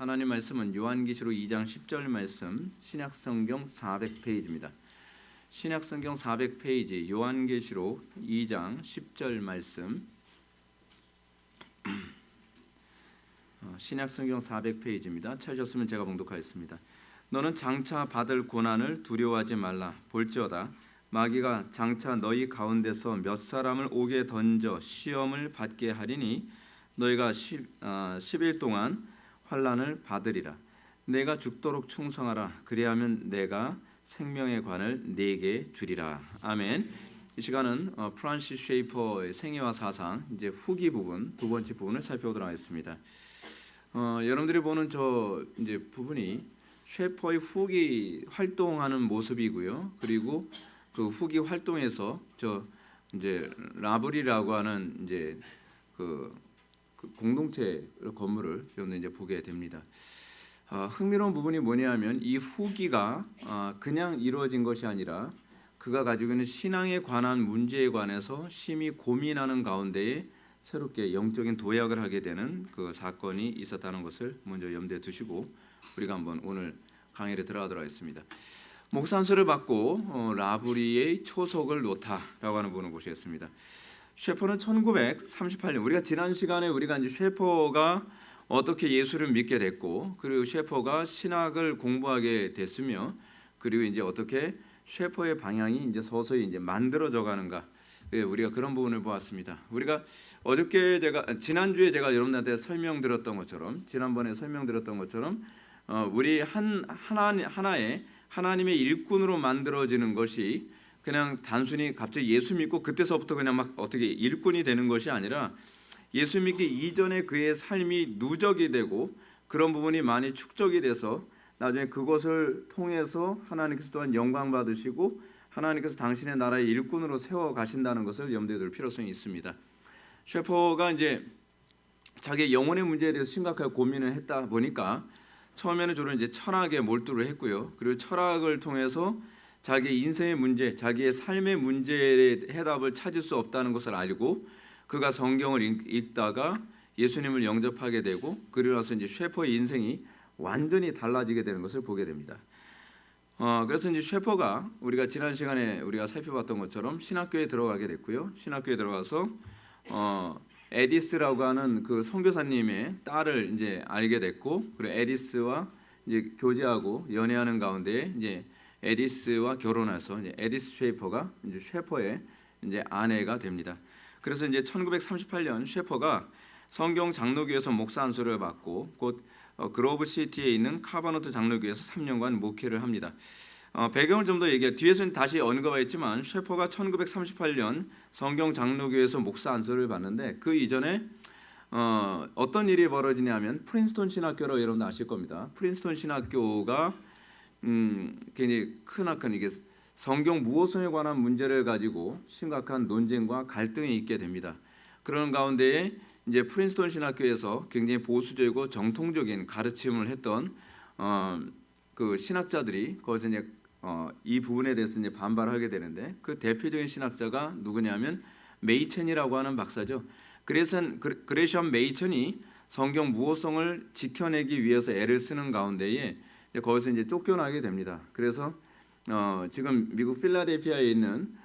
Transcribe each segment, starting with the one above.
하나님 말씀은 요한계시록 2장 10절 말씀, 신약성경 400페이지입니다. 신약성경 400페이지 요한계시록 2장 10절 말씀, 신약성경 400페이지입니다. 찾으셨으면 제가 봉독하겠습니다. 너는 장차 받을 고난을 두려워하지 말라. 볼지어다 마귀가 장차 너희 가운데서 몇 사람을 옥에 던져 시험을 받게 하리니 너희가 10일 동안 환난을 받으리라. 내가 죽도록 충성하라. 그리하면 내가 생명의 관을 네게 주리라. 아멘. 이 시간은 프란시스 쉐이퍼의 생애와 사상 이제 후기 부분, 두 번째 부분을 살펴보도록 하겠습니다. 여러분들이 보는 저 이제 부분이 쉐이퍼의 후기 활동하는 모습이고요. 그리고 그 후기 활동에서 저 이제 라브리라고 하는 이제 그 공동체 건물을 여러분 이제 보게 됩니다. 흥미로운 부분이 뭐냐면 이 후기가 그냥 이루어진 것이 아니라 그가 가지고 있는 신앙에 관한 문제에 관해서 심히 고민하는 가운데에 새롭게 영적인 도약을 하게 되는 그 사건이 있었다는 것을 먼저 염두에 두시고 우리가 한번 오늘 강의를 들어가도록 하겠습니다. 목산수를 받고 라브리의 초석을 놓다라고 하는 부분을 보시겠습니다. 셰퍼는 1938년 우리가 지난 시간에 우리가 이제 셰퍼가 어떻게 예수를 믿게 됐고 그리고 셰퍼가 신학을 공부하게 됐으며 그리고 이제 어떻게 셰퍼의 방향이 이제 서서히 이제 만들어져 가는가 우리가 그런 부분을 보았습니다. 우리가 어저께 지난주에 제가 여러분들한테 설명드렸던 것처럼 지난번에 설명드렸던 것처럼 우리 하나의 하나님의 일꾼으로 만들어지는 것이 그냥 단순히 갑자기 예수 믿고 그때서부터 그냥 막 어떻게 일꾼이 되는 것이 아니라 예수 믿기 이전에 그의 삶이 누적이 되고 그런 부분이 많이 축적이 돼서 나중에 그것을 통해서 하나님께서 또한 영광 받으시고 하나님께서 당신의 나라의 일꾼으로 세워 가신다는 것을 염두에 둘 필요성이 있습니다. 셰퍼가 이제 자기 영혼의 문제에 대해서 심각하게 고민을 했다 보니까 처음에는 주로 이제 철학에 몰두를 했고요. 그리고 철학을 통해서 자기 인생의 문제, 자기의 삶의 문제의 해답을 찾을 수 없다는 것을 알고 그가 성경을 읽다가 예수님을 영접하게 되고 그리고 나서 이제 셰퍼의 인생이 완전히 달라지게 되는 것을 보게 됩니다. 그래서 이제 셰퍼가 우리가 지난 시간에 우리가 살펴봤던 것처럼 신학교에 들어가게 됐고요. 신학교에 들어가서 에디스라고 하는 그 선교사님의 딸을 이제 알게 됐고 그리고 에디스와 이제 교제하고 연애하는 가운데 이제 에디스와 결혼해서 이제 에디스 셰퍼가 이제 셰퍼의 이제 아내가 됩니다. 그래서 이제 1938년 셰퍼가 성경 장로교에서 목사 안수를 받고 곧 그로브 시티에 있는 카바너트 장로교에서 3년간 목회를 합니다. 배경을 좀 더 얘기해 뒤에서는 다시 언급했지만 셰퍼가 1938년 성경 장로교에서 목사 안수를 받는데 그 이전에 어떤 일이 벌어지냐면 프린스턴 신학교라고 여러분 아실 겁니다. 프린스턴 신학교가 굉장히 크나큰 이게 성경 무호성에 관한 문제를 가지고 심각한 논쟁과 갈등이 있게 됩니다. 그런 가운데에 이제 프린스턴 신학교에서 굉장히 보수적이고 정통적인 가르침을 했던 그 신학자들이 거기서 이제 이 부분에 대해서 이제 반발하게 되는데 그 대표적인 신학자가 누구냐면 메이천이라고 하는 박사죠. 그레션 메이천이 성경 무호성을 지켜내기 위해서 애를 쓰는 가운데에 거기서 이제 쫓겨나게 됩니다. 그래서 지금 미국 필라델피아에 있는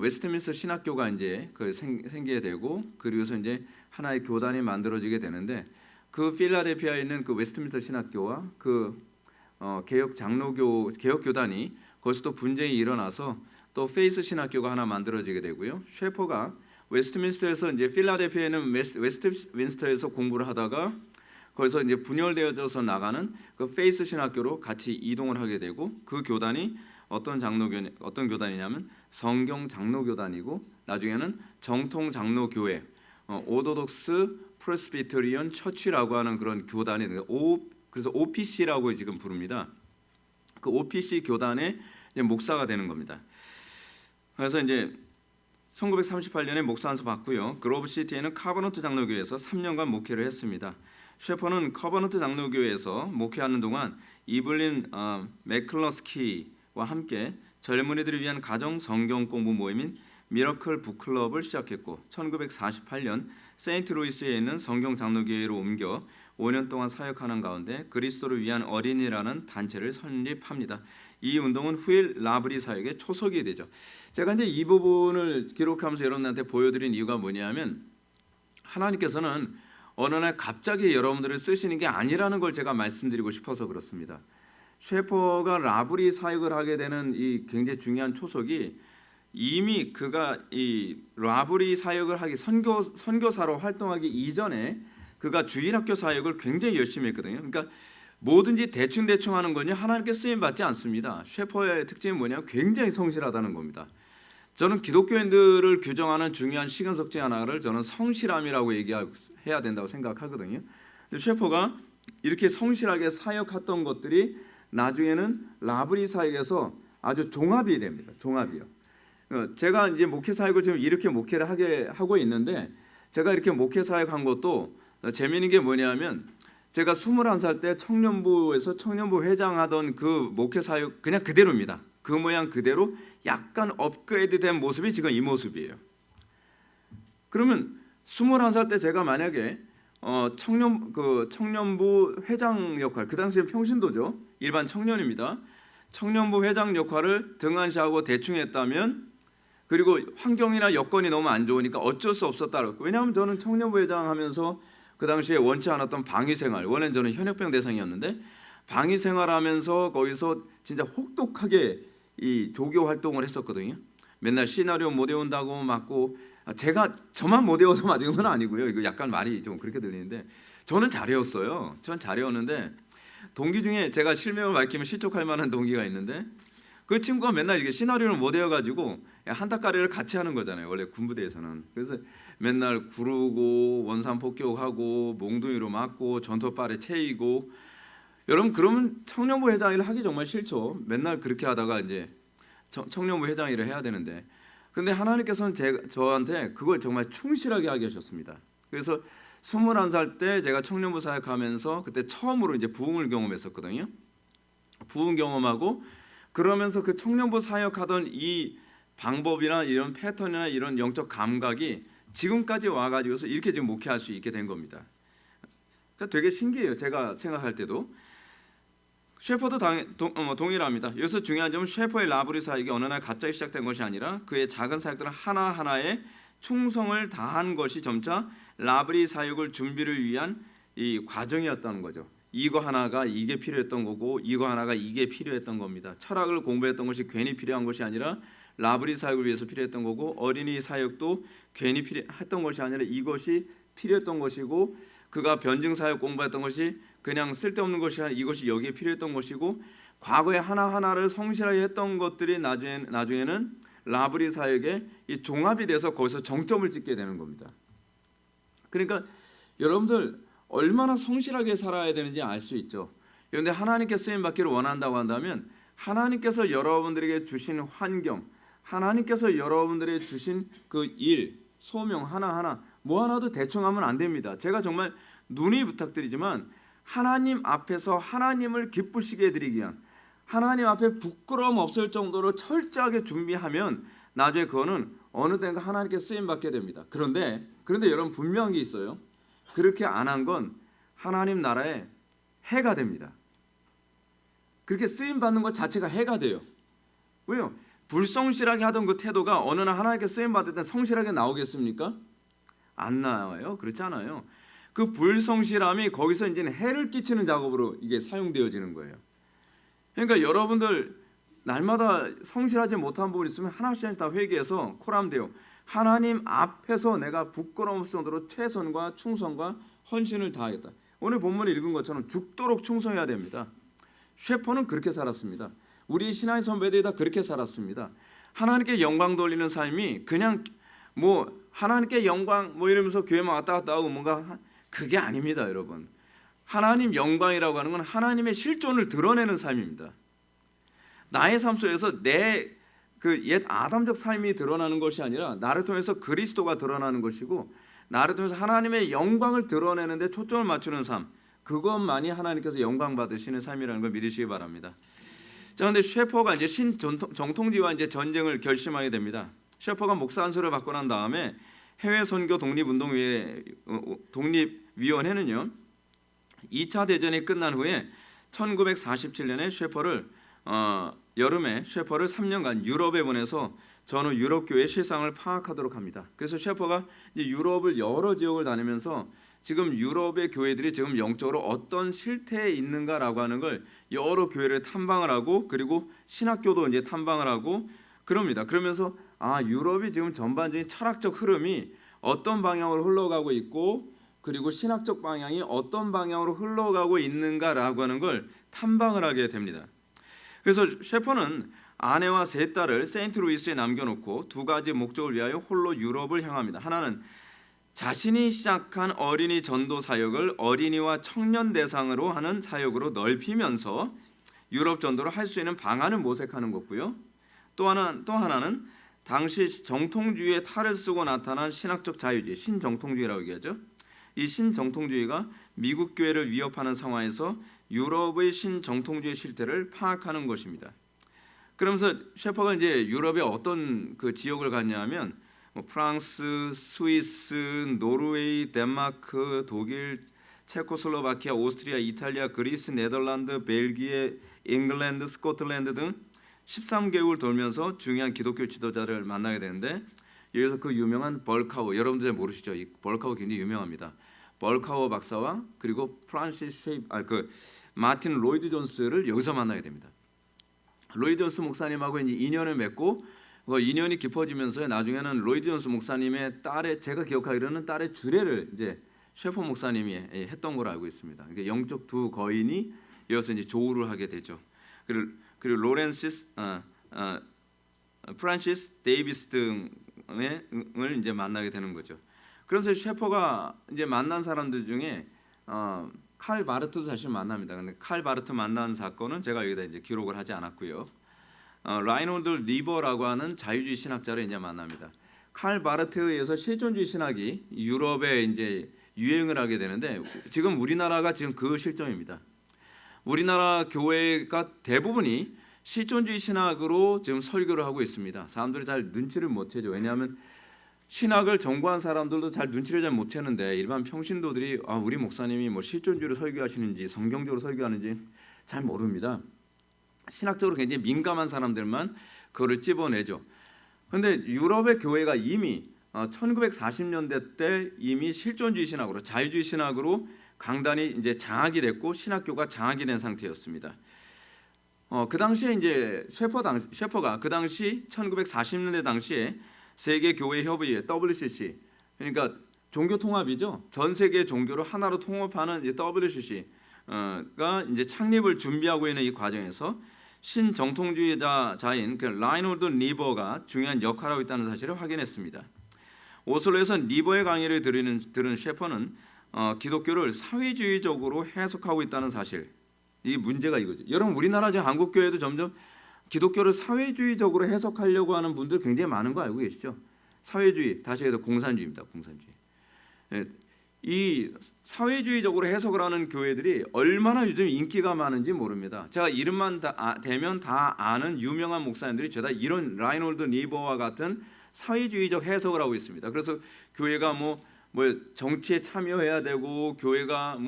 웨스트민스터 신학교가 이제 생기게 되고 그리고서 이제 하나의 교단이 만들어지게 되는데 그 필라델피아에 있는 그 웨스트민스터 신학교와 그 개혁 교단이 거기서 또 분쟁이 일어나서 또 페이스 신학교가 하나 만들어지게 되고요. 셰퍼가 웨스트민스터에서 이제 필라델피아에 있는 웨스트민스터에서 공부를 하다가 거기서 이제 분열되어져서 나가는 그 페이스 신학교로 같이 이동을 하게 되고 그 교단이 어떤 교단이냐면 성경 장로교단이고 나중에는 정통 장로교회 오더독스 프레스비테리언 처치라고 하는 그런 교단이 그래서 OPC라고 지금 부릅니다. 그 OPC 교단의 목사가 되는 겁니다. 그래서 이제 1938년에 목사 안수 받고요. 그로브 시티에는 카버너트 장로교회에서 3년간 목회를 했습니다. 셰퍼는 커버너트 장로교회에서 목회하는 동안 이블린 맥클러스키와 함께 젊은이들을 위한 가정 성경 공부 모임인 미러클 북클럽을 시작했고 1948년 세인트루이스에 있는 성경 장로교회로 옮겨 5년 동안 사역하는 가운데 그리스도를 위한 어린이라는 단체를 설립합니다. 이 운동은 후일 라브리 사역의 초석이 되죠. 제가 이제 이 부분을 기록하면서 여러분들한테 보여드린 이유가 뭐냐면 하나님께서는 어느 날 갑자기 여러분들을 쓰시는 게 아니라는 걸 제가 말씀드리고 싶어서 그렇습니다. 셰퍼가 라브리 사역을 하게 되는 이 굉장히 중요한 초석이 이미 그가 이 라브리 사역을 하기 선교사로 활동하기 이전에 그가 주일학교 사역을 굉장히 열심히 했거든요. 그러니까 뭐든지 대충 하는 건요 하나님께 쓰임 받지 않습니다. 셰퍼의 특징이 뭐냐면 굉장히 성실하다는 겁니다. 저는 기독교인들을 규정하는 중요한 시근석 중 하나를 저는 성실함이라고 얘기해야 된다고 생각하거든요. 셰퍼가 이렇게 성실하게 사역했던 것들이 나중에는 라브리 사역에서 아주 종합이 됩니다. 종합이요. 제가 이제 목회 사역을 지금 이렇게 목회를 하고 있는데 제가 이렇게 목회 사역한 것도 재미있는 게 뭐냐면 제가 21살 때 청년부에서 청년부 회장하던 그 목회 사역 그냥 그대로입니다. 그 모양 그대로 약간 업그레이드된 모습이 지금 이 모습이에요. 그러면 21살 때 제가 만약에 청년부 회장 역할, 그 당시에 평신도죠. 일반 청년입니다. 청년부 회장 역할을 등한시하고 대충 했다면, 그리고 환경이나 여건이 너무 안 좋으니까 어쩔 수 없었다. 왜냐하면 저는 청년부 회장 하면서 그 당시에 원치 않았던 방위 생활, 원래는 저는 현역병 대상이었는데 방위 생활하면서 거기서 진짜 혹독하게 이 조교 활동을 했었거든요. 맨날 시나리오 못 외운다고 맞고, 제가 저만 못 외워서 맞은 건 아니고요. 이거 약간 말이 좀 그렇게 들리는데 저는 잘 외웠어요. 저는 잘 외웠는데 동기 중에 제가 실명을 밝히면 실족할 만한 동기가 있는데 그 친구가 맨날 이게 시나리오를 못 외워가지고 한타까리를 같이 하는 거잖아요. 원래 군부대에서는. 그래서 맨날 구르고 원산 폭격하고 몽둥이로 맞고 전투발에 채이고. 여러분 그러면 청년부 회장 일을 하기 정말 싫죠. 맨날 그렇게 하다가 이제 청년부 회장 일을 해야 되는데, 근데 하나님께서는 저한테 그걸 정말 충실하게 하게 하셨습니다. 그래서 21살 때 제가 청년부 사역하면서 그때 처음으로 이제 부흥을 경험했었거든요. 부흥 경험하고 그러면서 그 청년부 사역하던 이 방법이나 이런 패턴이나 이런 영적 감각이 지금까지 와가지고서 이렇게 지금 목회할 수 있게 된 겁니다. 그러니까 되게 신기해요. 제가 생각할 때도. 셰퍼도 동일합니다. 여기서 중요한 점은 셰퍼의 라브리 사역이 어느 날 갑자기 시작된 것이 아니라 그의 작은 사역들은 하나하나에 충성을 다한 것이 점차 라브리 사역을 준비를 위한 이 과정이었다는 거죠. 이거 하나가 이게 필요했던 거고 이거 하나가 이게 필요했던 겁니다. 철학을 공부했던 것이 괜히 필요한 것이 아니라 라브리 사역을 위해서 필요했던 거고, 어린이 사역도 괜히 필요했던 것이 아니라 이것이 필요했던 것이고, 그가 변증 사역 공부했던 것이 그냥 쓸데없는 것이 아니라 이것이 여기에 필요했던 것이고, 과거에 하나하나를 성실하게 했던 것들이 나중에는 라브리 사역의 이 종합이 돼서 거기서 정점을 찍게 되는 겁니다. 그러니까 여러분들 얼마나 성실하게 살아야 되는지 알 수 있죠. 그런데 하나님께 쓰임 받기를 원한다고 한다면 하나님께서 여러분들에게 주신 환경, 하나님께서 여러분들에게 주신 그 일, 소명 하나하나 뭐 하나도 대충 하면 안 됩니다. 제가 정말 눈이 부탁드리지만 하나님 앞에서 하나님을 기쁘시게 해드리기 위한, 하나님 앞에 부끄러움 없을 정도로 철저하게 준비하면 나중에 그거는 어느 때인가 하나님께 쓰임 받게 됩니다. 그런데 여러분 분명한 게 있어요. 그렇게 안 한 건 하나님 나라에 해가 됩니다. 그렇게 쓰임 받는 것 자체가 해가 돼요. 왜요? 불성실하게 하던 그 태도가 어느 날 하나님께 쓰임 받을 때 성실하게 나오겠습니까? 안 나와요. 그렇지 않아요. 그 불성실함이 거기서 이제는 해를 끼치는 작업으로 이게 사용되어지는 거예요. 그러니까 여러분들 날마다 성실하지 못한 부분이 있으면 하나씩 다 회개해서 콜하면 하나님 앞에서 내가 부끄러움 없을 정도로 최선과 충성과 헌신을 다하겠다. 오늘 본문에 읽은 것처럼 죽도록 충성해야 됩니다. 셰퍼는 그렇게 살았습니다. 우리 신앙의 선배들이 다 그렇게 살았습니다. 하나님께 영광 돌리는 삶이 그냥 뭐 하나님께 영광 뭐 이러면서 교회만 왔다 갔다 하고 뭔가, 그게 아닙니다, 여러분. 하나님 영광이라고 하는 건 하나님의 실존을 드러내는 삶입니다. 나의 삶 속에서 내 그 옛 아담적 삶이 드러나는 것이 아니라 나를 통해서 그리스도가 드러나는 것이고, 나를 통해서 하나님의 영광을 드러내는 데 초점을 맞추는 삶, 그것만이 하나님께서 영광 받으시는 삶이라는 걸 믿으시기 바랍니다. 자, 근데 셰퍼가 이제 정통지와 이제 전쟁을 결심하게 됩니다. 셰퍼가 목사 안수를 받고 난 다음에 해외 선교 독립운동위원회는요, 2차 대전이 끝난 후에 1947년에 여름에 셰퍼를 3년간 유럽에 보내서 전후 유럽 교회 실상을 파악하도록 합니다. 그래서 셰퍼가 이제 유럽을 여러 지역을 다니면서 지금 유럽의 교회들이 지금 영적으로 어떤 실태에 있는가라고 하는 걸 여러 교회를 탐방을 하고 그리고 신학교도 이제 탐방을 하고 그럽니다. 그러면서 유럽이 지금 전반적인 철학적 흐름이 어떤 방향으로 흘러가고 있고 그리고 신학적 방향이 어떤 방향으로 흘러가고 있는가라고 하는 걸 탐방을 하게 됩니다. 그래서 셰퍼는 아내와 세 딸을 세인트루이스에 남겨놓고 두 가지 목적을 위하여 홀로 유럽을 향합니다. 하나는 자신이 시작한 어린이 전도 사역을 어린이와 청년 대상으로 하는 사역으로 넓히면서 유럽 전도를 할 수 있는 방안을 모색하는 거고요. 또 하나는 당시 정통주의의 탈을 쓰고 나타난 신학적 자유주의, 신정통주의라고 얘기하죠. 이 신정통주의가 미국 교회를 위협하는 상황에서 유럽의 신정통주의 실태를 파악하는 것입니다. 그러면서 셰퍼가 이제 유럽의 어떤 그 지역을 갔냐면 프랑스, 스위스, 노르웨이, 덴마크, 독일, 체코슬로바키아, 오스트리아, 이탈리아, 그리스, 네덜란드, 벨기에, 잉글랜드, 스코틀랜드 등 13개국을 돌면서 중요한 기독교 지도자를 만나게 되는데 여기서 그 유명한 벌카우, 여러분들 잘 모르시죠? 이 벌카우 굉장히 유명합니다. 벌카우 박사와 그리고 마틴 로이드 존스를 여기서 만나게 됩니다. 로이드 존스 목사님하고 이제 인연을 맺고 인연이 깊어지면서 나중에는 로이드 존스 목사님의 딸의, 제가 기억하기로는 딸의 주례를 이제 셰퍼 목사님이 했던 걸로 알고 있습니다. 영적 두 거인이 이어서 이제 조우를 하게 되죠. 그리고 프란시스 데이비스 등을 이제 만나게 되는 거죠. 그래서 셰퍼가 이제 만난 사람들 중에 칼 바르트도 사실 만납니다. 근데 칼 바르트 만난 사건은 제가 여기다 이제 기록을 하지 않았고요. 라이놀드 리버라고 하는 자유주의 신학자를 이제 만납니다. 칼 바르트에 의해서 실존주의 신학이 유럽에 이제 유행을 하게 되는데 지금 우리나라가 지금 그 실정입니다. 우리나라 교회가 대부분이 실존주의 신학으로 지금 설교를 하고 있습니다. 사람들이 잘 눈치를 못 채죠. 왜냐하면 신학을 전공한 사람들도 잘 눈치를 잘 못 채는데 일반 평신도들이 우리 목사님이 뭐 실존주의로 설교하시는지 성경적으로 설교하는지 잘 모릅니다. 신학적으로 굉장히 민감한 사람들만 그거를 찝어내죠. 그런데 유럽의 교회가 이미 1940년대 때 이미 실존주의 신학으로 자유주의 신학으로 강단이 이제 장악이 됐고 신학교가 장악이 된 상태였습니다. 그 당시에 이제 셰퍼가 그 당시 1940년대 당시에 세계 교회 협의회 WCC, 그러니까 종교 통합이죠. 전 세계 종교를 하나로 통합하는 WCC가 이제 창립을 준비하고 있는 이 과정에서 신정통주의자인 라이놀드 리버가 중요한 역할을 하고 있다는 사실을 확인했습니다. 오슬로에서 리버의 강의를 들은 셰퍼는 기독교를 사회주의적으로 해석하고 있다는 사실, 이 문제가 이거죠. 여러분 우리나라 지금 한국 교회도 점점 기독교를 사회주의적으로 해석하려고 하는 분들 굉장히 많은 거 알고 계시죠? 사회주의, 다시 해서 공산주의입니다. 공산주의. 이 사회주의적으로 해석을 하는 교회들이 얼마나 요즘 인기가 많은지 모릅니다. 제가 이름만 대면 다 아는 유명한 목사님들이 죄다 이런 라이놀드 리버와 같은 사회주의적 해석을 하고 있습니다. 그래서 교회가 뭐 정치에 참여해야 되고 교회가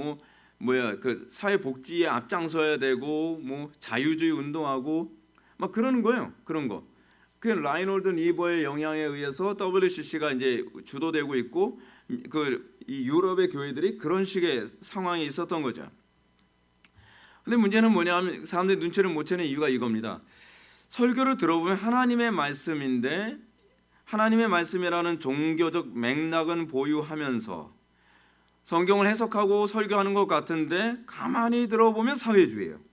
그 사회복지에 앞장서야 되고 자유주의 운동하고 막 그러는 거예요. 그런 거. 그 라이놀드 리버의 영향에 의해서 WCC가 이제 주도되고 있고 이 유럽의 교회들이 그런 식의 상황이 있었던 거죠. 근데 문제는 뭐냐면 사람들이 눈치를 못 채는 이유가 이겁니다. 설교를 들어보면 하나님의 말씀인데 하나님의 말씀이라는 종교적 맥락은 보유하면서 성경을 해석하고 설교하는 것 같은데 가만히 들어보면 사회주의예요.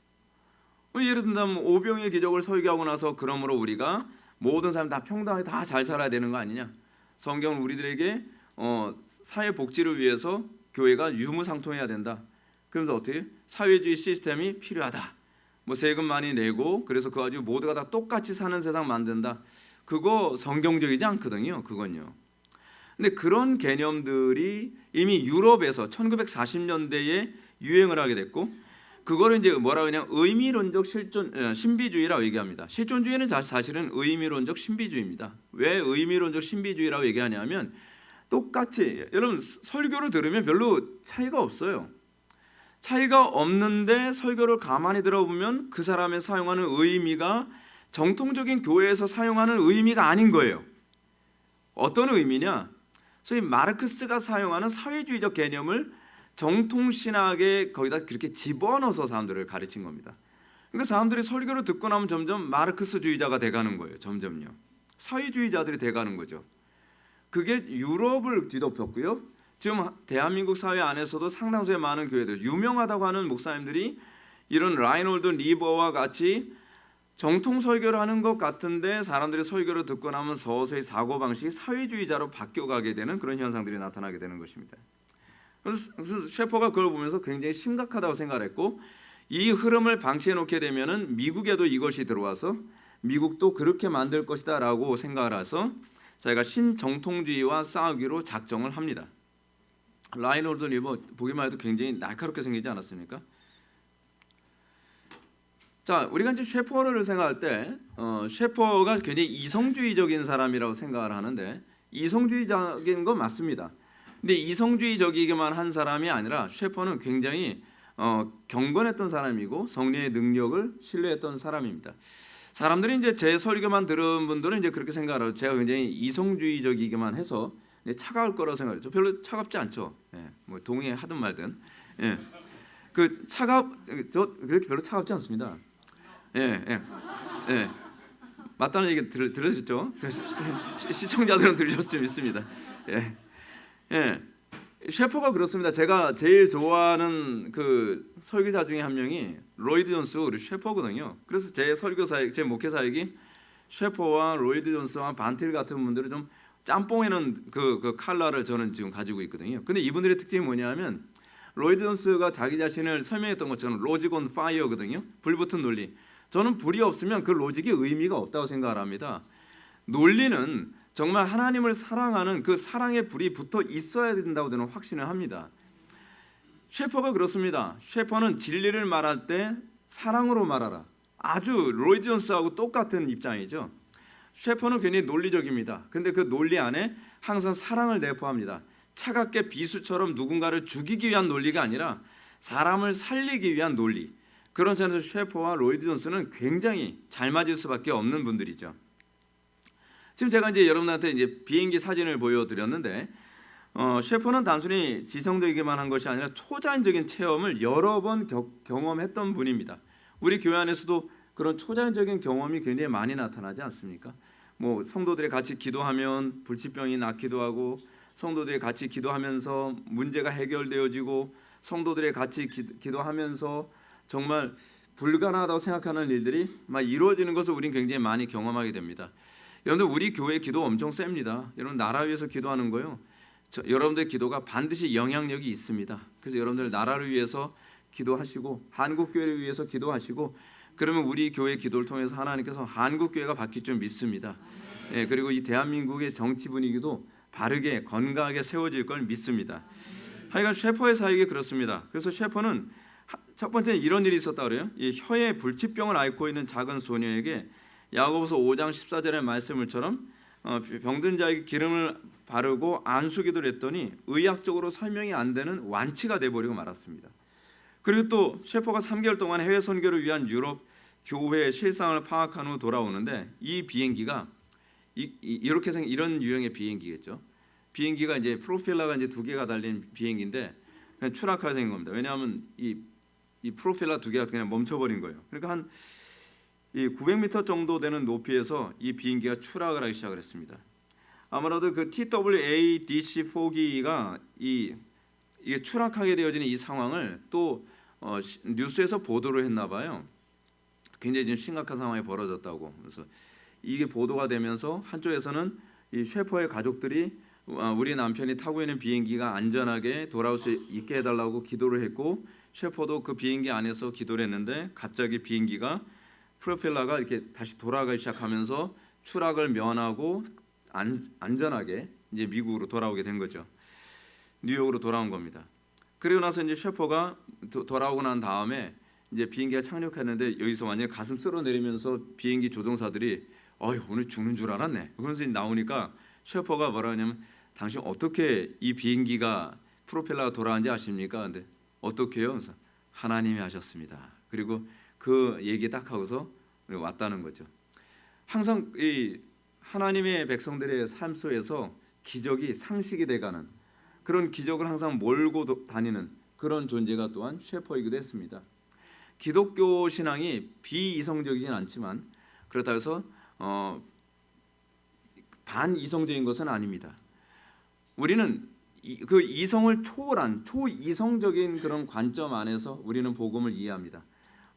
예를 든다면 오병이의 기적을 설교하고 나서 그러므로 우리가 모든 사람 다 평등하게 다 잘 살아야 되는 거 아니냐? 성경은 우리들에게 사회 복지를 위해서 교회가 유무상통해야 된다. 그러면서 어떻게 사회주의 시스템이 필요하다. 세금 많이 내고 그래서 그거 가지고 모두가 다 똑같이 사는 세상 만든다. 그거 성경적이지 않거든요. 그건요. 근데 그런 개념들이 이미 유럽에서 1940년대에 유행을 하게 됐고 그거를 이제 뭐라고 하냐 의미론적 신비주의라고 얘기합니다. 실존주의는 사실은 의미론적 신비주의입니다. 왜 의미론적 신비주의라고 얘기하냐면 똑같이 여러분 설교를 들으면 별로 차이가 없어요. 차이가 없는데 설교를 가만히 들어보면 그 사람의 사용하는 의미가 정통적인 교회에서 사용하는 의미가 아닌 거예요. 어떤 의미냐? 소위 마르크스가 사용하는 사회주의적 개념을 정통신학에 거기다 그렇게 집어넣어서 사람들을 가르친 겁니다. 그러니까 사람들이 설교를 듣고 나면 점점 마르크스주의자가 돼가는 거예요. 점점요. 사회주의자들이 돼가는 거죠. 그게 유럽을 뒤덮였고요. 지금 대한민국 사회 안에서도 상당수의 많은 교회들, 유명하다고 하는 목사님들이 이런 라이놀드 리버와 같이 정통 설교를 하는 것 같은데 사람들이 설교를 듣고 나면 서서히 사고방식이 사회주의자로 바뀌어가게 되는 그런 현상들이 나타나게 되는 것입니다. 그래서 셰퍼가 그걸 보면서 굉장히 심각하다고 생각했고, 이 흐름을 방치해 놓게 되면은 미국에도 이것이 들어와서 미국도 그렇게 만들 것이다 라고 생각을 해서 자기가 신정통주의와 싸우기로 작정을 합니다. 라이놀드 리버 보기만 해도 굉장히 날카롭게 생기지 않았습니까? 자, 우리가 이제 셰퍼를 생각할 때 셰퍼가 굉장히 이성주의적인 사람이라고 생각을 하는데, 이성주의적인 건 맞습니다. 근데 이성주의적이기만 한 사람이 아니라 셰퍼는 굉장히 경건했던 사람이고 성령의 능력을 신뢰했던 사람입니다. 사람들이 이제 제 설교만 들은 분들은 이제 그렇게 생각하고 제가 굉장히 이성주의적이기만 해서 차가울 거라고 생각해요. 별로 차갑지 않죠. 예, 뭐 동의하든 말든. 예, 저 그렇게 별로 차갑지 않습니다. 예, 예, 예. 맞다는 얘기 들으셨죠? 시청자들은 들으셨을 수 있습니다. 예, 예. 셰퍼가 그렇습니다. 제가 제일 좋아하는 그 설교자 중에 한 명이 로이드 존스 그리고 셰퍼거든요. 그래서 제 설교 사역, 제 목회 사역이 셰퍼와 로이드 존스와 반틸 같은 분들을 좀 짬뽕에는 그 칼라를 저는 지금 가지고 있거든요. 근데 이분들의 특징이 뭐냐면 로이드 존스가 자기 자신을 설명했던 것처럼 로직 온 파이어거든요. 불붙은 논리. 저는 불이 없으면 그 로직이 의미가 없다고 생각을 합니다. 논리는 정말 하나님을 사랑하는 그 사랑의 불이 붙어 있어야 된다고 저는 확신을 합니다. 셰퍼가 그렇습니다. 셰퍼는 진리를 말할 때 사랑으로 말하라. 아주 로이드 존스하고 똑같은 입장이죠. 셰퍼는 굉장히 논리적입니다. 근데 그 논리 안에 항상 사랑을 내포합니다. 차갑게 비수처럼 누군가를 죽이기 위한 논리가 아니라 사람을 살리기 위한 논리. 그런 점에서 셰퍼와 로이드 존스는 굉장히 잘 맞을 수밖에 없는 분들이죠. 지금 제가 이제 여러분한테 이제 비행기 사진을 보여드렸는데 셰퍼는 단순히 지성적이기만 한 것이 아니라 초자연적인 체험을 여러 번 경험했던 분입니다. 우리 교회 안에서도 그런 초자연적인 경험이 굉장히 많이 나타나지 않습니까? 뭐 성도들이 같이 기도하면 불치병이 낫기도 하고, 성도들이 같이 기도하면서 문제가 해결되어지고, 성도들이 같이 기도하면서 정말 불가능하다고 생각하는 일들이 막 이루어지는 것을 우리는 굉장히 많이 경험하게 됩니다. 여러분들 우리 교회 기도 엄청 셉니다. 여러분 나라 위해서 기도하는 거요. 여러분들 기도가 반드시 영향력이 있습니다. 그래서 여러분들 나라를 위해서 기도하시고 한국 교회를 위해서 기도하시고, 그러면 우리 교회 기도를 통해서 하나님께서 한국 교회가 바뀔 줄 믿습니다. 예, 그리고 이 대한민국의 정치 분위기도 바르게 건강하게 세워질 걸 믿습니다. 하여간 셰퍼의 사역이 그렇습니다. 그래서 셰퍼는 첫 번째 이런 일이 있었다 그래요. 이 혀에 불치병을 앓고 있는 작은 소녀에게 야고보서 5장 14절의 말씀을처럼 병든 자에게 기름을 바르고 안수기도를 했더니 의학적으로 설명이 안 되는 완치가 돼버리고 말았습니다. 그리고 또 셰퍼가 3개월 동안 해외 선교를 위한 유럽 교회의 실상을 파악한 후 돌아오는데, 이 비행기가 이렇게 생긴 이런 유형의 비행기겠죠. 비행기가 이제 프로펠러가 이제 2개가 달린 비행기인데 그냥 추락할 생긴 겁니다. 왜냐하면 이 프로펠러 2개가 그냥 멈춰버린 거예요. 그러니까 한 900m 정도 되는 높이에서 이 비행기가 추락을 하기 시작을 했습니다. 아무래도 그 TWA DC-4기가 이게 추락하게 되어지는 이 상황을 또 뉴스에서 보도를 했나 봐요. 굉장히 지금 심각한 상황이 벌어졌다고. 그래서 이게 보도가 되면서 한쪽에서는 이 셰퍼의 가족들이 우리 남편이 타고 있는 비행기가 안전하게 돌아올 수 있게 해달라고 기도를 했고, 셰퍼도 그 비행기 안에서 기도를 했는데 갑자기 비행기가 프로펠러가 이렇게 다시 돌아가기 시작하면서 추락을 면하고 안전하게 이제 미국으로 돌아오게 된 거죠. 뉴욕으로 돌아온 겁니다. 그리고 나서 이제 셰퍼가 돌아오고 난 다음에 이제 비행기가 착륙했는데 여기서 완전히 가슴 쓸어내리면서 비행기 조종사들이 오늘 죽는 줄 알았네. 그러면서 나오니까 셰퍼가 뭐라 하냐면, 당신 어떻게 이 비행기가 프로펠러가 돌아왔는지 아십니까? 근데 어떻게요? 그래서 하나님이 하셨습니다. 그리고 그 얘기 딱 하고서 왔다는 거죠. 항상 이 하나님의 백성들의 삶 속에서 기적이 상식이 돼가는 그런 기적을 항상 몰고 다니는 그런 존재가 또한 셰퍼이기도 했습니다. 기독교 신앙이 비이성적이진 않지만 그렇다고 해서 반이성적인 것은 아닙니다. 우리는 그 이성을 초월한 초이성적인 그런 관점 안에서 우리는 복음을 이해합니다.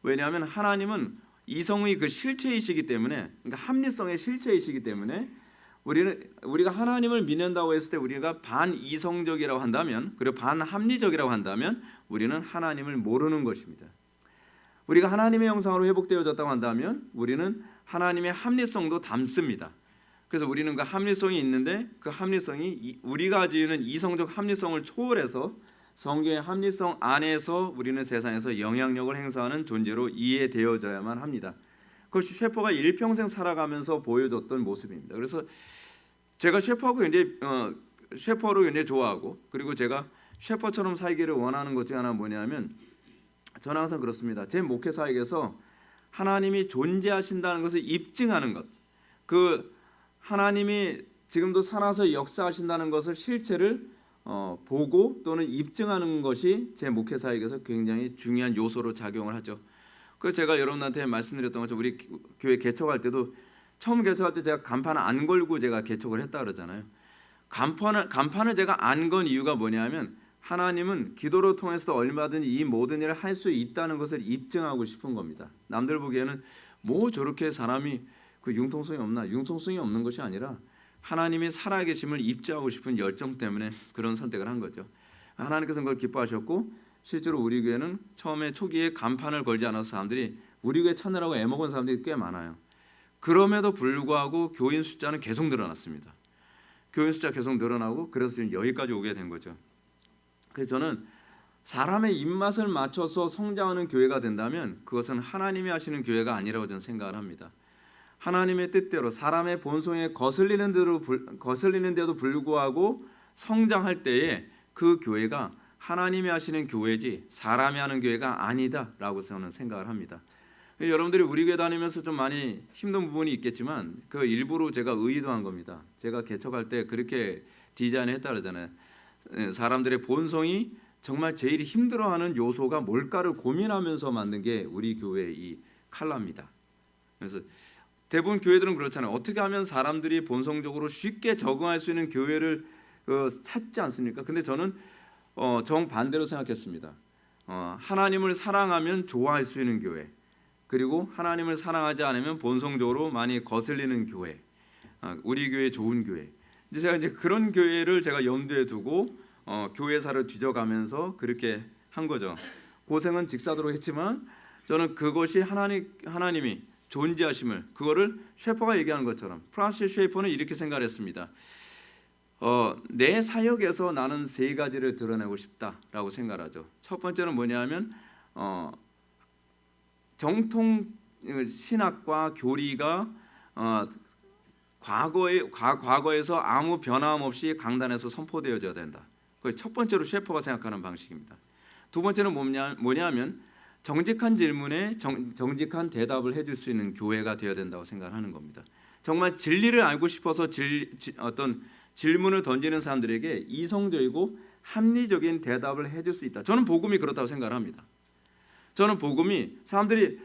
왜냐하면 하나님은 이성의 그 실체이시기 때문에, 그러니까 합리성의 실체이시기 때문에 우리가 하나님을 믿는다고 했을 때 우리가 반이성적이라고 한다면, 그리고 반합리적이라고 한다면 우리는 하나님을 모르는 것입니다. 우리가 하나님의 형상으로 회복되어졌다고 한다면 우리는 하나님의 합리성도 닮습니다. 그래서 우리는 그 합리성이 있는데 그 합리성이 우리가 가지는 이성적 합리성을 초월해서 성경의 합리성 안에서 우리는 세상에서 영향력을 행사하는 존재로 이해되어져야만 합니다. 그것이 셰퍼가 일평생 살아가면서 보여줬던 모습입니다. 그래서 제가 셰퍼하고 셰퍼를 굉장히 좋아하고, 그리고 제가 셰퍼처럼 살기를 원하는 것 중 하나 뭐냐면, 저는 항상 그렇습니다. 제 목회 사역에서 하나님이 존재하신다는 것을 입증하는 것, 그 하나님이 지금도 살아서 역사하신다는 것을 실체를 보고 또는 입증하는 것이 제 목회 사역에서 굉장히 중요한 요소로 작용을 하죠. 그 제가 여러분한테 말씀드렸던 것처럼 우리 교회 개척할 때도 처음 개척할 때 제가 간판 안 걸고 제가 개척을 했다 그러잖아요. 간판을 제가 안 건 이유가 뭐냐면 하나님은 기도를 통해서도 얼마든지 이 모든 일을 할 수 있다는 것을 입증하고 싶은 겁니다. 남들 보기에는 뭐 저렇게 사람이 그 융통성이 없나? 융통성이 없는 것이 아니라 하나님이 살아계심을 입증하고 싶은 열정 때문에 그런 선택을 한 거죠. 하나님께서는 그걸 기뻐하셨고, 실제로 우리 교회는 처음에 초기에 간판을 걸지 않아서 사람들이 우리 교회 찾느라고 애먹은 사람들이 꽤 많아요. 그럼에도 불구하고 교인 숫자는 계속 늘어났습니다. 교인 숫자 계속 늘어나고 그래서 지금 여기까지 오게 된 거죠. 그래서 저는 사람의 입맛을 맞춰서 성장하는 교회가 된다면 그것은 하나님이 하시는 교회가 아니라고 저는 생각을 합니다. 하나님의 뜻대로 사람의 본성에 거슬리는데도 불구하고 성장할 때에 그 교회가 하나님이 하시는 교회지 사람이 하는 교회가 아니다라고 저는 생각을 합니다. 여러분들이 우리 교회 다니면서 좀 많이 힘든 부분이 있겠지만 그 일부러 제가 의도한 겁니다. 제가 개척할 때 그렇게 디자인했다 그러잖아요. 사람들의 본성이 정말 제일 힘들어하는 요소가 뭘까를 고민하면서 만든 게 우리 교회의 이 칼라입니다. 그래서 대부분 교회들은 그렇잖아요. 어떻게 하면 사람들이 본성적으로 쉽게 적응할 수 있는 교회를 찾지 않습니까? 근데 저는 정반대로 생각했습니다. 하나님을 사랑하면 좋아할 수 있는 교회, 그리고 하나님을 사랑하지 않으면 본성적으로 많이 거슬리는 교회, 우리 교회 좋은 교회. 이제 제가 그런 교회를 제가 염두에 두고 교회사를 뒤져가면서 그렇게 한 거죠. 고생은 직사도록 했지만 저는 그것이 하나님이 존재하심을, 그거를 셰퍼가 얘기하는 것처럼 프란시스 셰퍼는 이렇게 생각했습니다. 내 사역에서 나는 세 가지를 드러내고 싶다라고 생각하죠. 첫 번째는 뭐냐면 정통 신학과 교리가 과거에서 아무 변함 없이 강단에서 선포되어져야 된다. 그게 첫 번째로 셰퍼가 생각하는 방식입니다. 두 번째는 뭐냐면 정직한 질문에 정직한 대답을 해줄 수 있는 교회가 되어야 된다고 생각하는 겁니다. 정말 진리를 알고 싶어서 어떤 질문을 던지는 사람들에게 이성적이고 합리적인 대답을 해줄 수 있다. 저는 복음이 그렇다고 생각을 합니다. 저는 복음이 사람들이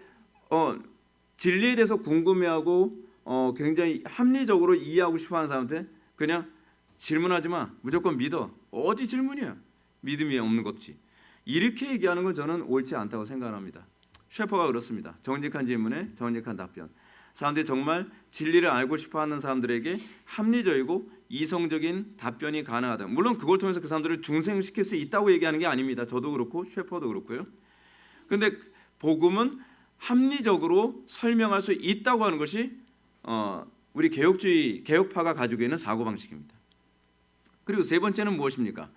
진리에 대해서 궁금해하고 굉장히 합리적으로 이해하고 싶어하는 사람한테 그냥 질문하지 마, 무조건 믿어. 어디 질문이야? 믿음이 없는 것이. 이렇게 얘기하는 건 저는 옳지 않다고 생각합니다. 셰퍼가 그렇습니다. 정직한 질문에 정직한 답변. 사람들이 정말 진리를 알고 싶어하는 사람들에게 합리적이고 이성적인 답변이 가능하다. 물론 그걸 통해서 그 사람들을 중생시킬 수 있다고 얘기하는 게 아닙니다. 저도 그렇고 셰퍼도 그렇고요. 그런데 복음은 합리적으로 설명할 수 있다고 하는 것이 우리 개혁파가 가지고 있는 사고방식입니다. 그리고 세 번째는 무엇입니까?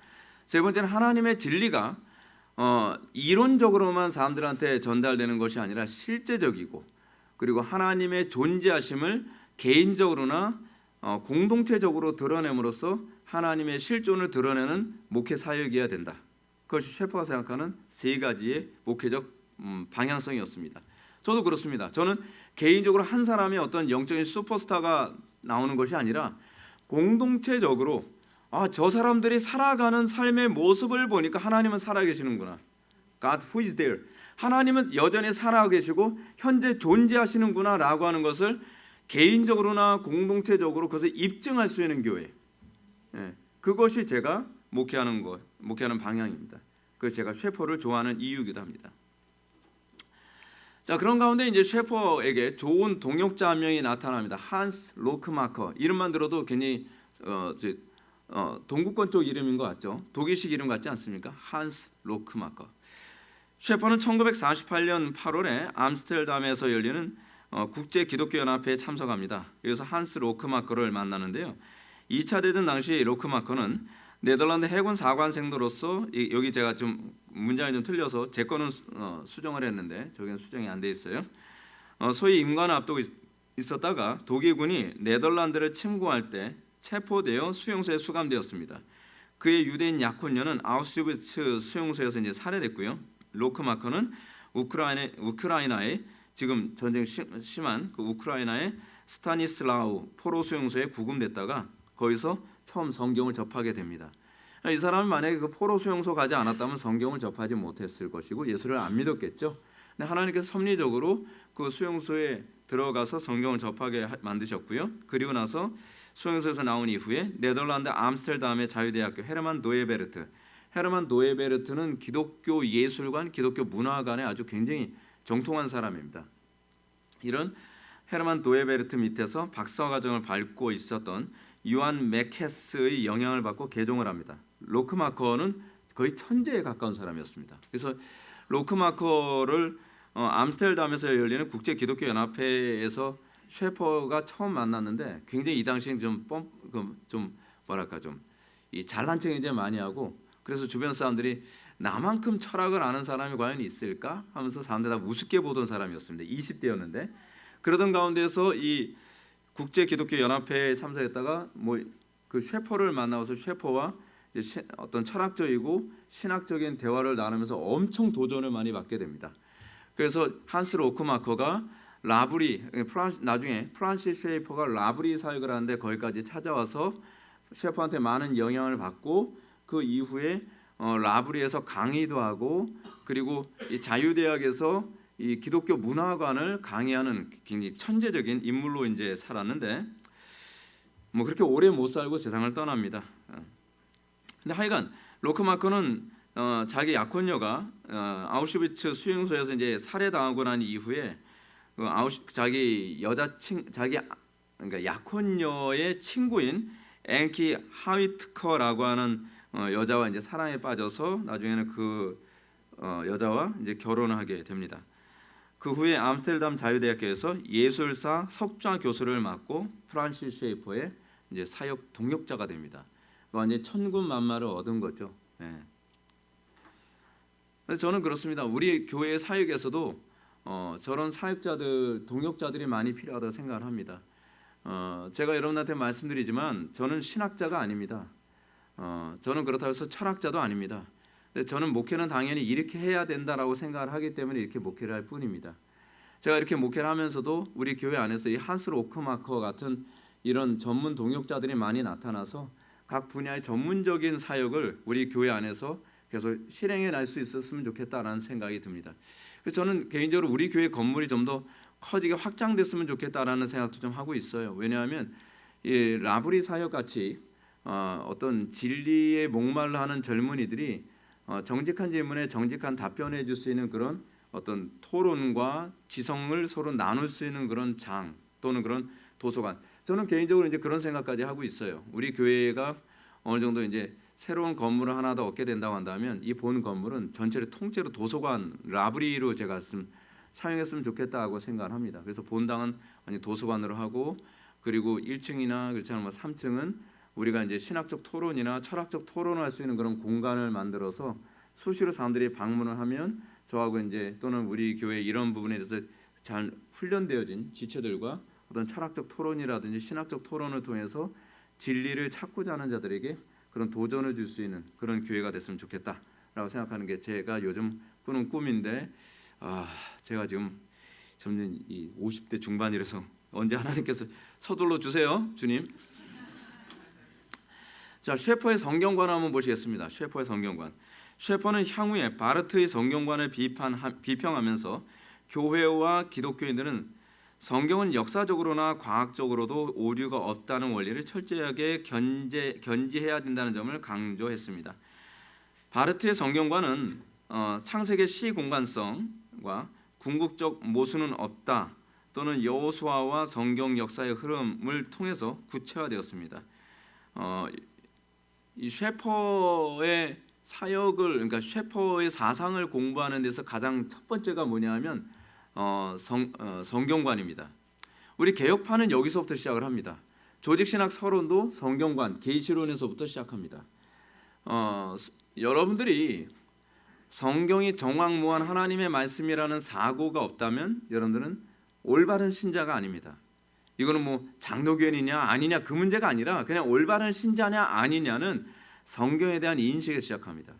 세 번째는 하나님의 진리가 이론적으로만 사람들한테 전달되는 것이 아니라 실제적이고, 그리고 하나님의 존재하심을 개인적으로나 공동체적으로 드러냄으로써 하나님의 실존을 드러내는 목회 사역이어야 된다. 그것이 셰퍼가 생각하는 세 가지의 목회적 방향성이었습니다. 저도 그렇습니다. 저는 개인적으로 한 사람의 어떤 영적인 슈퍼스타가 나오는 것이 아니라 공동체적으로 저 사람들이 살아가는 삶의 모습을 보니까 하나님은 살아계시는구나. God who is there. 하나님은 여전히 살아계시고 현재 존재하시는구나 라고 하는 것을 개인적으로나 공동체적으로 그것을 입증할 수 있는 교회. 그것이 제가 목회하는 방향입니다. 그래서 제가 셰퍼를 좋아하는 이유이기도 합니다. 자, 그런 가운데 이제 셰퍼에게 좋은 동역자 한 명이 나타납니다. 한스 로크마커. 이름만 들어도 괜히 동구권 쪽 이름인 것 같죠? 독일식 이름 같지 않습니까? 한스 로크마커. 셰퍼는 1948년 8월에 암스테르담에서 열리는 국제 기독교 연합회에 참석합니다. 여기서 한스 로크마커를 만나는데요. 2차 대전 당시 로크마커는 네덜란드 해군 사관생도로서 여기 제가 좀 문장이 좀 틀려서 제 거는 수정을 했는데 저기는 수정이 안 돼 있어요. 소위 임관을 앞두고 있었다가 독일군이 네덜란드를 침공할 때 체포되어 수용소에 수감되었습니다. 그의 유대인 약혼녀는 아우슈비츠 수용소에서 이제 살해됐고요. 로크마커는 우크라이나의 지금 전쟁 심한 그 우크라이나의 스타니슬라우 포로 수용소에 구금됐다가 거기서 처음 성경을 접하게 됩니다. 이 사람은 만약에 그 포로 수용소 가지 않았다면 성경을 접하지 못했을 것이고 예수를 안 믿었겠죠. 근데 하나님께서 섭리적으로 그 수용소에 들어가서 성경을 접하게 만드셨고요. 그리고 나서 수용소에서 나온 이후에 네덜란드 암스테르담의 자유대학교 헤르만 노에베르트는 기독교 예술관, 기독교 문화관에 아주 굉장히 정통한 사람입니다. 이런 헤르만 노에베르트 밑에서 박사과정을 밟고 있었던 요한 맥헤스의 영향을 받고 개종을 합니다. 로크마커는 거의 천재에 가까운 사람이었습니다. 그래서 로크마커를 암스테르담에서 열리는 국제 기독교 연합회에서 셰퍼가 처음 만났는데 굉장히 이 당시에 좀 잘난 척 이제 많이 하고 그래서 주변 사람들이 나만큼 철학을 아는 사람이 과연 있을까 하면서 사람들 다 우습게 보던 사람이었습니다. 20대였는데 그러던 가운데서 이 국제 기독교 연합회에 참석했다가 그 셰퍼를 만나서 셰퍼와 어떤 철학적이고 신학적인 대화를 나누면서 엄청 도전을 많이 받게 됩니다. 그래서 한스 로크마커가 나중에 프란시스 셰퍼가 라브리 사역을 하는데 거기까지 찾아와서 셰퍼한테 많은 영향을 받고 그 이후에 라브리에서 강의도 하고 그리고 이 자유대학에서 이 기독교 문화관을 강의하는 굉장히 천재적인 인물로 이제 살았는데 그렇게 오래 못 살고 세상을 떠납니다. 근데 하여간 로크마커는 자기 약혼녀가 아우슈비츠 수용소에서 이제 살해당하고 난 이후에 그러니까 약혼녀의 친구인 앵키 하위트커라고 하는 여자와 이제 사랑에 빠져서 나중에는 그 여자와 이제 결혼을 하게 됩니다. 그 후에 암스테르담 자유대학교에서 예술사 석좌 교수를 맡고 프란시스 셰이퍼의 이제 사역 동역자가 됩니다. 완전히 천군만마를 얻은 거죠. 그래서 저는 그렇습니다. 우리 교회 사역에서도 저런 사역자들, 동역자들이 많이 필요하다고 생각을 합니다. 제가 여러분한테 말씀드리지만 저는 신학자가 아닙니다. 저는 그렇다고 해서 철학자도 아닙니다. 근데 저는 목회는 당연히 이렇게 해야 된다라고 생각을 하기 때문에 이렇게 목회를 할 뿐입니다. 제가 이렇게 목회를 하면서도 우리 교회 안에서 이 한스 로크마커 같은 이런 전문 동역자들이 많이 나타나서 각 분야의 전문적인 사역을 우리 교회 안에서 계속 실행해 날 수 있었으면 좋겠다라는 생각이 듭니다. 그래서 저는 개인적으로 우리 교회 건물이 좀 더 커지게 확장됐으면 좋겠다라는 생각도 좀 하고 있어요. 왜냐하면 이 라브리 사역 같이 어떤 진리에 목말라 하는 젊은이들이 정직한 질문에 정직한 답변해 줄 수 있는 그런 어떤 토론과 지성을 서로 나눌 수 있는 그런 장 또는 그런 도서관. 저는 개인적으로 이제 그런 생각까지 하고 있어요. 우리 교회가 어느 정도 이제 새로운 건물을 하나 더 얻게 된다고 한다면 이 본 건물은 전체를 통째로 도서관 라브리로 제가 사용했으면 좋겠다고 생각을 합니다. 그래서 본당은 도서관으로 하고 그리고 1층이나 그렇지 않으면 3층은 우리가 이제 신학적 토론이나 철학적 토론을 할 수 있는 그런 공간을 만들어서 수시로 사람들이 방문을 하면 저하고 이제 또는 우리 교회 이런 부분에 대해서 잘 훈련되어진 지체들과 어떤 철학적 토론이라든지 신학적 토론을 통해서 진리를 찾고자 하는 자들에게 그런 도전을 줄 수 있는 그런 교회가 됐으면 좋겠다. 생각하는 게 제가 요즘 꾸는 꿈인데 제가 지금 점점 이 50대 중반이라서 언제 하나님께서 서둘러 주세요, 주님. 자, 셰퍼의 성경관 한번 보시겠습니다. 셰퍼의 성경관. 셰퍼는 향후에 바르트의 성경관을 비평하면서 교회와 기독교인들은 성경은 역사적으로나 과학적으로도 오류가 없다는 원리를 철저하게 견지해야 된다는 점을 강조했습니다. 바르트의 성경관은 창세기의 시공간성과 궁극적 모순은 없다 또는 여호수아와 성경 역사의 흐름을 통해서 구체화되었습니다. 이 셰퍼의 사역을, 그러니까 셰퍼의 사상을 공부하는 데서 가장 첫 번째가 뭐냐면 성경관입니다. 우리 개혁파는 여기서부터 시작을 합니다. 조직신학 서론도 성경관, 계시론에서부터 시작합니다. 여러분들이 성경이 정확무한 하나님의 말씀이라는 사고가 없다면 여러분들은 올바른 신자가 아닙니다. 이거는 뭐 장로교인이냐 아니냐 그 문제가 아니라 그냥 올바른 신자냐 아니냐는 성경에 대한 인식에서 시작합니다.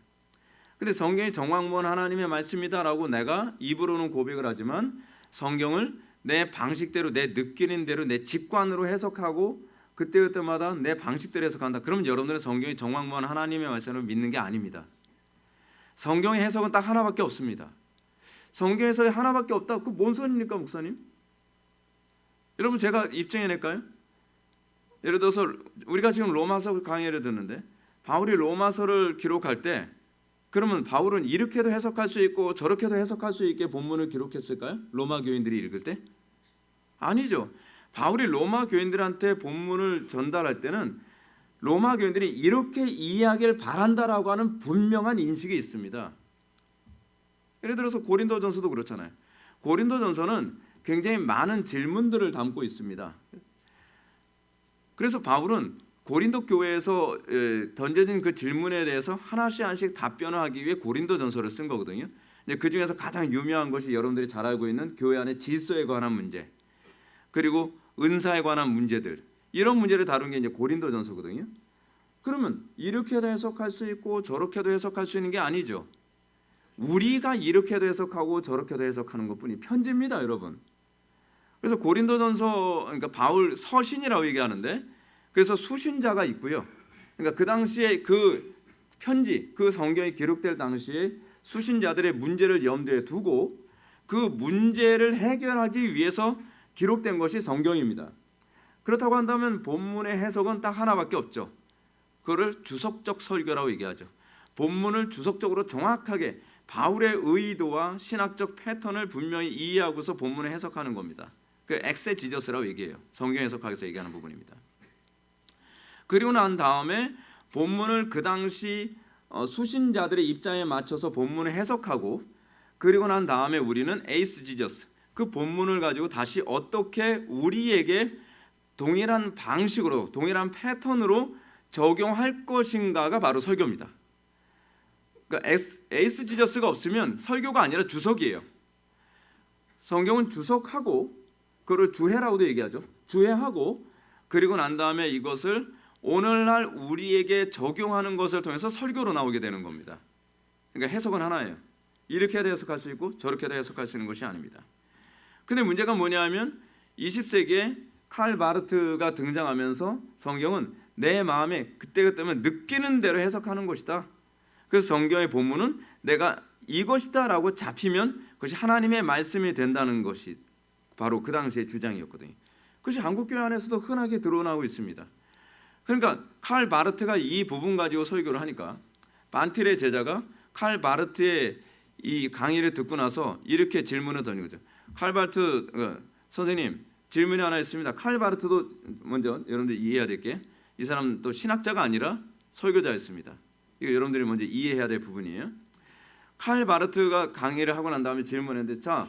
근데 성경이 정확무한 하나님의 말씀이다라고 내가 입으로는 고백을 하지만 성경을 내 방식대로, 내 느끼는 대로, 내 직관으로 해석하고 그때그때마다 내 방식대로 해석한다. 그러면 여러분들은 성경이 정확무한 하나님의 말씀을 믿는 게 아닙니다. 성경의 해석은 딱 하나밖에 없습니다. 성경 해석이 하나밖에 없다. 그 뭔 소리입니까, 목사님? 여러분 제가 입증해낼까요? 예를 들어서 우리가 지금 로마서 강의를 듣는데 바울이 로마서를 기록할 때 그러면 바울은 이렇게도 해석할 수 있고 저렇게도 해석할 수 있게 본문을 기록했을까요? 로마 교인들이 읽을 때? 아니죠. 바울이 로마 교인들한테 본문을 전달할 때는 로마 교인들이 이렇게 이해하길 바란다라고 하는 분명한 인식이 있습니다. 예를 들어서 고린도전서도 그렇잖아요. 고린도전서는 굉장히 많은 질문들을 담고 있습니다. 그래서 바울은 고린도 교회에서 던져진 그 질문에 대해서 하나씩 답변을 하기 위해 고린도전서를 쓴 거거든요. 그 중에서 가장 유명한 것이 여러분들이 잘 알고 있는 교회 안의 질서에 관한 문제, 그리고 은사에 관한 문제들, 이런 문제를 다룬 게 이제 고린도전서거든요. 그러면 이렇게도 해석할 수 있고 저렇게도 해석할 수 있는 게 아니죠. 우리가 이렇게도 해석하고 저렇게도 해석하는 것뿐이 편지입니다, 여러분. 그래서 고린도전서, 그러니까 바울 서신이라고 얘기하는데, 그래서 수신자가 있고요. 그러니까 그 당시에 그 편지, 그 성경이 기록될 당시에 수신자들의 문제를 염두에 두고 그 문제를 해결하기 위해서 기록된 것이 성경입니다. 그렇다고 한다면 본문의 해석은 딱 하나밖에 없죠. 그거를 주석적 설교라고 얘기하죠. 본문을 주석적으로 정확하게 바울의 의도와 신학적 패턴을 분명히 이해하고서 본문을 해석하는 겁니다. 그 엑세지저스라고 얘기해요. 성경 해석학에서 얘기하는 부분입니다. 그리고 난 다음에 본문을 그 당시 수신자들의 입장에 맞춰서 본문을 해석하고, 그리고 난 다음에 우리는 에이스지저스, 그 본문을 가지고 다시 어떻게 우리에게 동일한 방식으로, 동일한 패턴으로 적용할 것인가가 바로 설교입니다. 그러니까 에이스지저스가 없으면 설교가 아니라 주석이에요. 성경은 주석하고, 그걸 주해라고도 얘기하죠. 주해하고, 그리고 난 다음에 이것을 오늘날 우리에게 적용하는 것을 통해서 설교로 나오게 되는 겁니다. 그러니까 해석은 하나예요. 이렇게도 해석할 수 있고 저렇게도 해석할 수 있는 것이 아닙니다. 근데 문제가 뭐냐면 20세기에 칼 바르트가 등장하면서 성경은 내 마음에 그때그때면 느끼는 대로 해석하는 것이다. 그래서 성경의 본문은 내가 이것이다 라고 잡히면 그것이 하나님의 말씀이 된다는 것이 바로 그 당시의 주장이었거든요. 그것이 한국교회 안에서도 흔하게 드러나고 있습니다. 그러니까 칼 바르트가 이 부분 가지고 설교를 하니까 반틸의 제자가 칼 바르트의 이 강의를 듣고 나서 이렇게 질문을 던진 거죠. 칼 바르트 선생님, 질문이 하나 있습니다. 칼 바르트도 먼저 여러분들 이해해야 될 게, 이 사람 또 신학자가 아니라 설교자였습니다. 이거 여러분들이 먼저 이해해야 될 부분이에요. 칼 바르트가 강의를 하고 난 다음에 질문했는데, 자,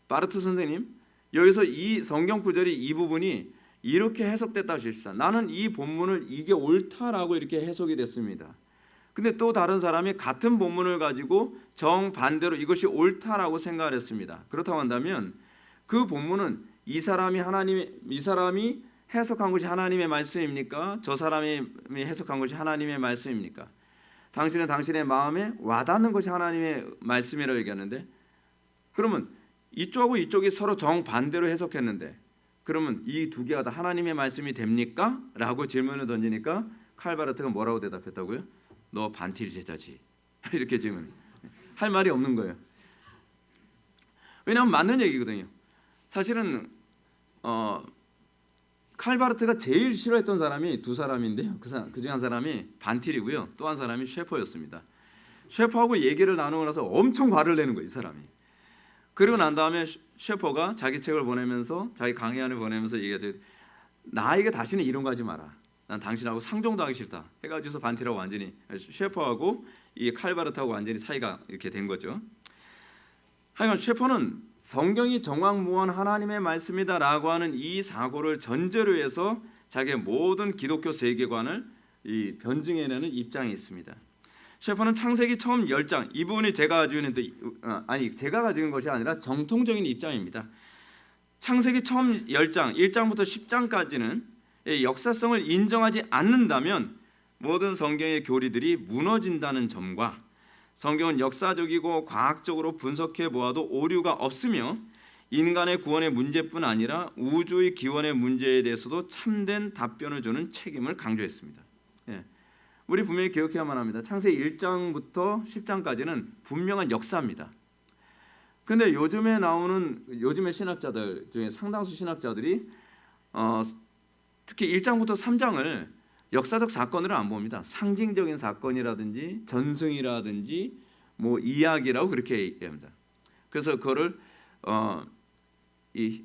바르트 선생님, 여기서 이 성경 구절이 이 부분이 이렇게 해석됐다고 하십시다. 나는 이 본문을 이게 옳다라고 이렇게 해석이 됐습니다. 근데 또 다른 사람이 같은 본문을 가지고 정반대로 이것이 옳다라고 생각을 했습니다. 그렇다고 한다면 그 본문은 이 사람이 해석한 것이 하나님의 말씀입니까? 저 사람이 해석한 것이 하나님의 말씀입니까? 당신은 당신의 마음에 와닿는 것이 하나님의 말씀이라고 얘기하는데, 그러면 이쪽하고 이쪽이 서로 정반대로 해석했는데, 그러면 이 두 개가 다 하나님의 말씀이 됩니까? 라고 질문을 던지니까 칼바르트가 뭐라고 대답했다고요? 너 반틸 제자지. 이렇게 질문을 할 말이 없는 거예요. 왜냐하면 맞는 얘기거든요. 사실은 칼바르트가 제일 싫어했던 사람이 두 사람인데요. 그 중에 한 사람이 반틸이고요. 또 한 사람이 셰퍼였습니다. 셰퍼하고 얘기를 나누고 나서 엄청 화를 내는 거예요, 이 사람이. 그리고 난 다음에 셰퍼가 자기 책을 보내면서, 자기 강의안을 보내면서 얘기하죠. 나에게 다시는 이런 거 하지 마라. 난 당신하고 상종도 하기 싫다. 해가지고서 반틸하고 완전히, 셰퍼하고 이 칼바르트하고 완전히 사이가 이렇게 된 거죠. 하여간 셰퍼는 성경이 정확무한 하나님의 말씀이다라고 하는 이 사고를 전제로 해서 자기의 모든 기독교 세계관을 변증해내는 입장이 있습니다. 셰퍼는 창세기 처음 10장, 이 부분이 제가 가지고 있는 제가 가지고 있는 것이 아니라 정통적인 입장입니다. 창세기 처음 10장, 1장부터 10장까지는 역사성을 인정하지 않는다면 모든 성경의 교리들이 무너진다는 점과, 성경은 역사적이고 과학적으로 분석해 보아도 오류가 없으며 인간의 구원의 문제뿐 아니라 우주의 기원의 문제에 대해서도 참된 답변을 주는 책임을 강조했습니다. 우리 분명히 기억해야만 합니다. 창세기 1장부터 10장까지는 분명한 역사입니다. 근데 요즘의 신학자들 중에 상당수 신학자들이 특히 1장부터 3장을 역사적 사건으로 안 봅니다. 상징적인 사건이라든지 전승이라든지 뭐 이야기라고 그렇게 얘기합니다. 그래서 그거를 이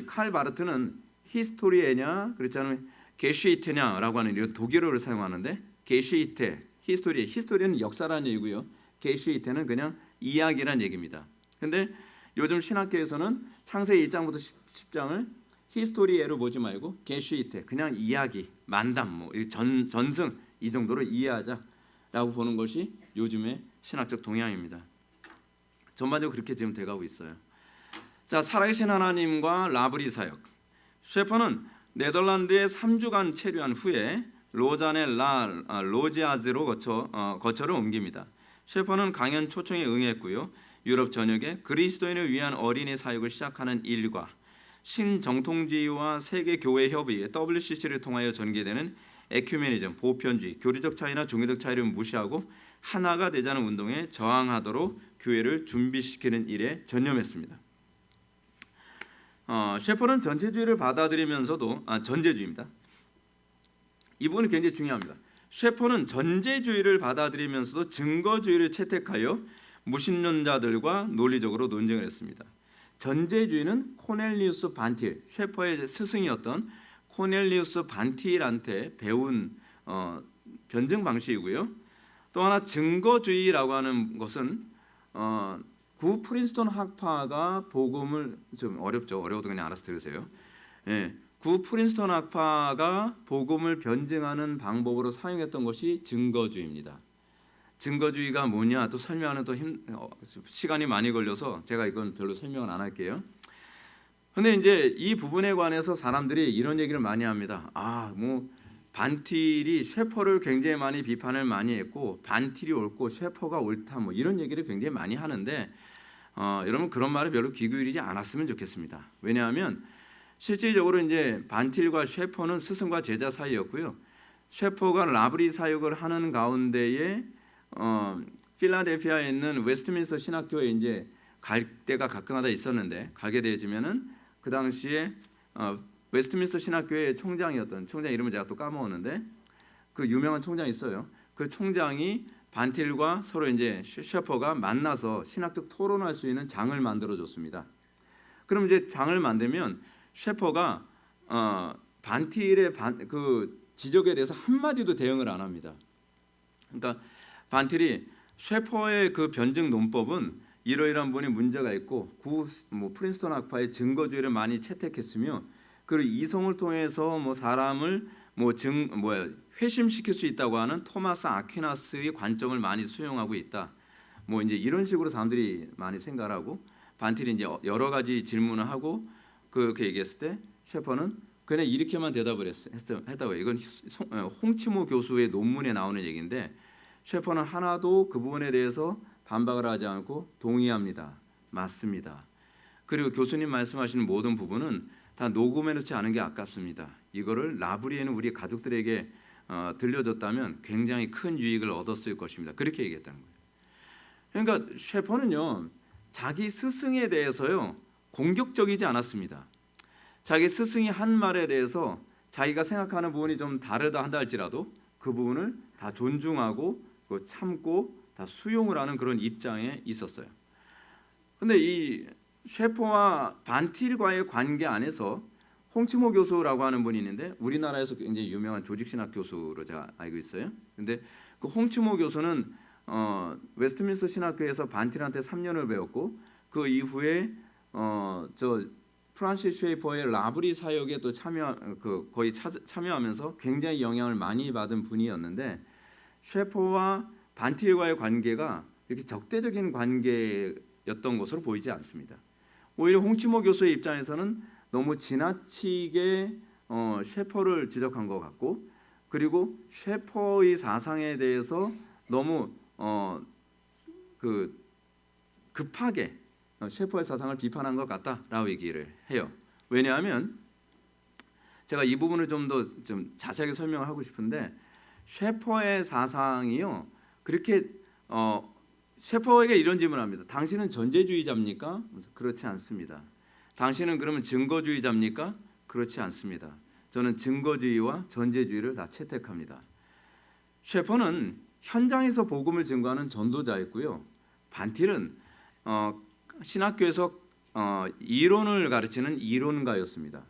칼바르트는 히스토리에냐 그렇지 않으면 게시히테냐라고 하는 이런 독일어를 사용하는데, 게시히테, 히스토리는 역사라는 얘기고요. 게시히테는 그냥 이야기란 얘기입니다. 근데 요즘 신학계에서는 창세기 1장부터 10장을 히스토리에로 보지 말고 게시히테, 그냥 이야기, 만담, 뭐 전승 이 정도로 이해하자라고 보는 것이 요즘의 신학적 동향입니다. 전반적으로 그렇게 지금 돼가고 있어요. 자, 살아계신 하나님과 라브리 사역. 셰퍼는 네덜란드에 3주간 체류한 후에 로잔의 로지아즈로 거처를 옮깁니다. 셰퍼는 강연 초청에 응했고요. 유럽 전역에 그리스도인을 위한 어린이 사역을 시작하는 일과 신정통주의와 세계교회협의 WCC를 통하여 전개되는 에큐메니즘, 보편주의, 교리적 차이나 종교적 차이를 무시하고 하나가 되자는 운동에 저항하도록 교회를 준비시키는 일에 전념했습니다. 셰퍼는 전체주의를 받아들이면서도 전제주의입니다. 이 부분이 굉장히 중요합니다. 셰퍼는 전제주의를 받아들이면서도 증거주의를 채택하여 무신론자들과 논리적으로 논쟁을 했습니다. 전제주의는 코넬리우스 반틸, 셰퍼의 스승이었던 코넬리우스 반틸한테 배운 변증 방식이고요. 또 하나 증거주의라고 하는 것은 구 프린스턴 학파가 복음을, 좀 어렵죠. 어려워도 그냥 알아서 들으세요. 구 프린스턴 학파가 복음을 변증하는 방법으로 사용했던 것이 증거주의입니다. 증거주의가 뭐냐 또 설명하는 또 시간이 많이 걸려서 제가 이건 별로 설명은 안 할게요. 근데 이제 이 부분에 관해서 사람들이 이런 얘기를 많이 합니다. 뭐 반틸이 셰퍼를 굉장히 많이 비판을 많이 했고 반틸이 옳고 셰퍼가 옳다 뭐 이런 얘기를 굉장히 많이 하는데 여러분 그런 말을 별로 귀 기울이지 않았으면 좋겠습니다. 왜냐하면 실질적으로 이제 반틸과 셰퍼는 스승과 제자 사이였고요. 셰퍼가 라브리 사역을 하는 가운데에 필라델피아에 있는 웨스트민스터 신학교에 이제 갈 때가 가끔가다 있었는데, 가게 되어지면은 그 당시에 웨스트민스터 신학교의 총장 이름을 제가 또 까먹었는데 그 유명한 총장이 있어요. 그 총장이 반틸과 서로 이제 셰퍼가 만나서 신학적 토론할 수 있는 장을 만들어 줬습니다. 그럼 이제 장을 만들면 셰퍼가 반틸의 그 지적에 대해서 한마디도 대응을 안 합니다. 그러니까 반틸이 셰퍼의 그 변증 논법은 이러이러한 분이 문제가 있고 프린스턴 학파의 증거주의를 많이 채택했으며 그리고 이성을 통해서 사람을 회심시킬 수 있다고 하는 토마스 아퀴나스의 관점을 많이 수용하고 있다. 이제 이런 식으로 사람들이 많이 생각하고 반틸이 이제 여러 가지 질문을 하고 그렇게 얘기했을 때 셰퍼는 그냥 이렇게만 대답을 했다고요. 이건 홍치모 교수의 논문에 나오는 얘기인데 셰퍼는 하나도 그 부분에 대해서 반박을 하지 않고 동의합니다. 맞습니다. 그리고 교수님 말씀하시는 모든 부분은 다 녹음해 놓지 않은 게 아깝습니다. 이거를 라브리에는 우리 가족들에게 들려줬다면 굉장히 큰 유익을 얻었을 것입니다. 그렇게 얘기했다는 거예요. 그러니까 셰퍼는요, 자기 스승에 대해서요 공격적이지 않았습니다. 자기 스승이 한 말에 대해서 자기가 생각하는 부분이 좀 다르다 한다 할지라도 그 부분을 다 존중하고 참고 다 수용을 하는 그런 입장에 있었어요. 근데 이 셰퍼와 반틸과의 관계 안에서 홍치모 교수라고 하는 분이 있는데 우리나라에서 굉장히 유명한 조직신학 교수로 제가 알고 있어요. 근데 그 홍치모 교수는 웨스트민스터 신학교에서 반틸한테 3년을 배웠고 그 이후에 저 프란시스 쉐이퍼의 라브리 사역에 또 참여하면서 굉장히 영향을 많이 받은 분이었는데 셰퍼와 반틸과의 관계가 이렇게 적대적인 관계였던 것으로 보이지 않습니다. 오히려 홍치모 교수의 입장에서는 너무 지나치게 셰퍼를 지적한 것 같고 그리고 셰퍼의 사상에 대해서 너무 급하게 셰퍼의 사상을 비판한 것 같다라고 얘기를 해요. 왜냐하면 제가 이 부분을 좀 더 좀 자세하게 설명을 하고 싶은데 셰퍼의 사상이요 그렇게 셰퍼에게 이런 질문을 합니다. 당신은 전제주의자입니까? 그렇지 않습니다. 당신은 그러면 증거주의자입니까? 그렇지 않습니다. 저는 증거주의와 전제주의를 다 채택합니다. 셰퍼는 현장에서 복음을 증거하는 전도자였고요. 반틸은 신학교에서 이론을 가르치는 이론가였습니다.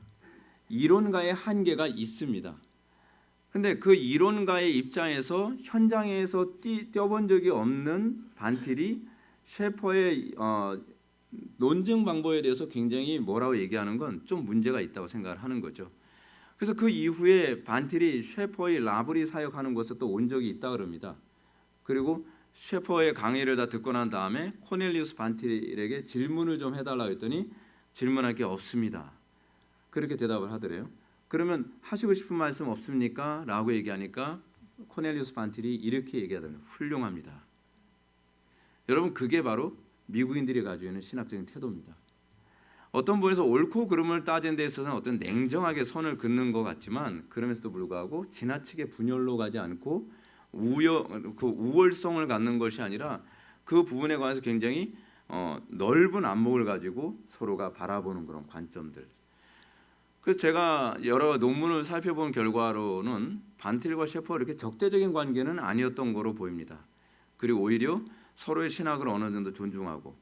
이론가의 한계가 있습니다. 근데 그 이론가의 입장에서 현장에서 뛰어본 적이 없는 반틸이 셰퍼의 논증 방법에 대해서 굉장히 뭐라고 얘기하는 건 좀 문제가 있다고 생각을 하는 거죠. 그래서 그 이후에 반틸이 셰퍼의 라브리 사역하는 곳에 또 온 적이 있다 그럽니다. 그리고 셰퍼의 강의를 다 듣고 난 다음에 코넬리우스 반틸에게 질문을 좀 해달라고 했더니 질문할 게 없습니다. 그렇게 대답을 하더래요. 그러면 하시고 싶은 말씀 없습니까? 라고 얘기하니까 코넬리우스 반틸이 이렇게 얘기하더래요. 훌륭합니다. 여러분 그게 바로 미국인들이 가지고 있는 신학적인 태도입니다. 어떤 부분에서 옳고 그름을 따지는 데 있어서는 어떤 냉정하게 선을 긋는 것 같지만 그러면서도 불구하고 지나치게 분열로 가지 않고 우월성을 갖는 것이 아니라 그 부분에 관해서 굉장히 넓은 안목을 가지고 서로가 바라보는 그런 관점들. 그래서 제가 여러 논문을 살펴본 결과로는 반틸과 셰퍼가 이렇게 적대적인 관계는 아니었던 거로 보입니다. 그리고 오히려 서로의 신학을 어느 정도 존중하고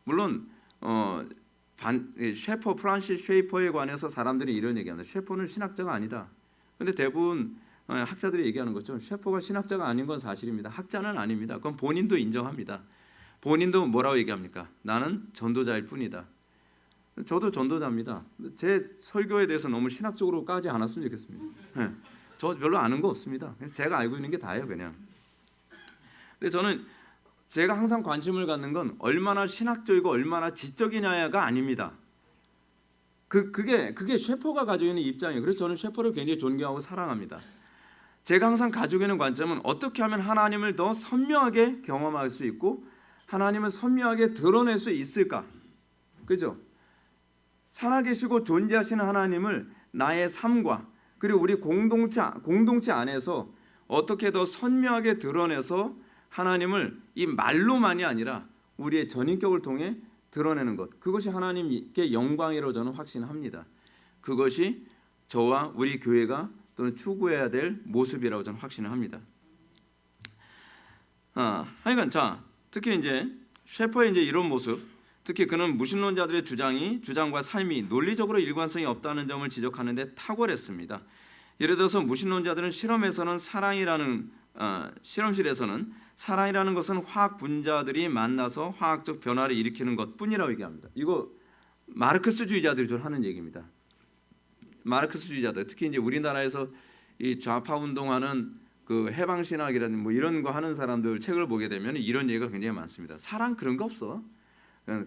물론 셰퍼 프란시스 쉐이퍼에 관해서 사람들이 이런 얘기합니다. 셰퍼는 신학자가 아니다. 그런데 대부분 학자들이 얘기하는 것처럼 셰퍼가 신학자가 아닌 건 사실입니다. 학자는 아닙니다. 그건 본인도 인정합니다. 본인도 뭐라고 얘기합니까? 나는 전도자일 뿐이다. 저도 전도자입니다. 제 설교에 대해서 너무 신학적으로 까지 않았으면 좋겠습니다. 저 별로 아는 거 없습니다. 제가 알고 있는 게 다예요, 그냥. 근데 저는 제가 항상 관심을 갖는 건 얼마나 신학적이고 얼마나 지적이냐가 아닙니다. 그게 셰퍼가 가지고 있는 입장이에요. 그래서 저는 셰퍼를 굉장히 존경하고 사랑합니다. 제가 항상 가지고 있는 관점은 어떻게 하면 하나님을 더 선명하게 경험할 수 있고 하나님을 선명하게 드러낼 수 있을까? 그죠? 살아계시고 존재하시는 하나님을 나의 삶과 그리고 우리 공동체 안에서 어떻게 더 선명하게 드러내서 하나님을 이 말로만이 아니라 우리의 전인격을 통해 드러내는 것, 그것이 하나님께 영광이라고 저는 확신합니다. 그것이 저와 우리 교회가 또는 추구해야 될 모습이라고 저는 확신을 합니다. 하여간 특히 이제 셰퍼의 이제 이런 모습, 특히 그는 무신론자들의 주장과 삶이 논리적으로 일관성이 없다는 점을 지적하는 데 탁월했습니다. 예를 들어서 무신론자들은 실험실에서는 사랑이라는 것은 화학 분자들이 만나서 화학적 변화를 일으키는 것뿐이라고 얘기합니다. 이거 마르크스주의자들이 좀 하는 얘기입니다. 마르크스주의자들, 특히 이제 우리나라에서 이 좌파 운동하는 그 해방신학이라는 뭐 이런 거 하는 사람들 책을 보게 되면 이런 얘기가 굉장히 많습니다. 사랑 그런 거 없어.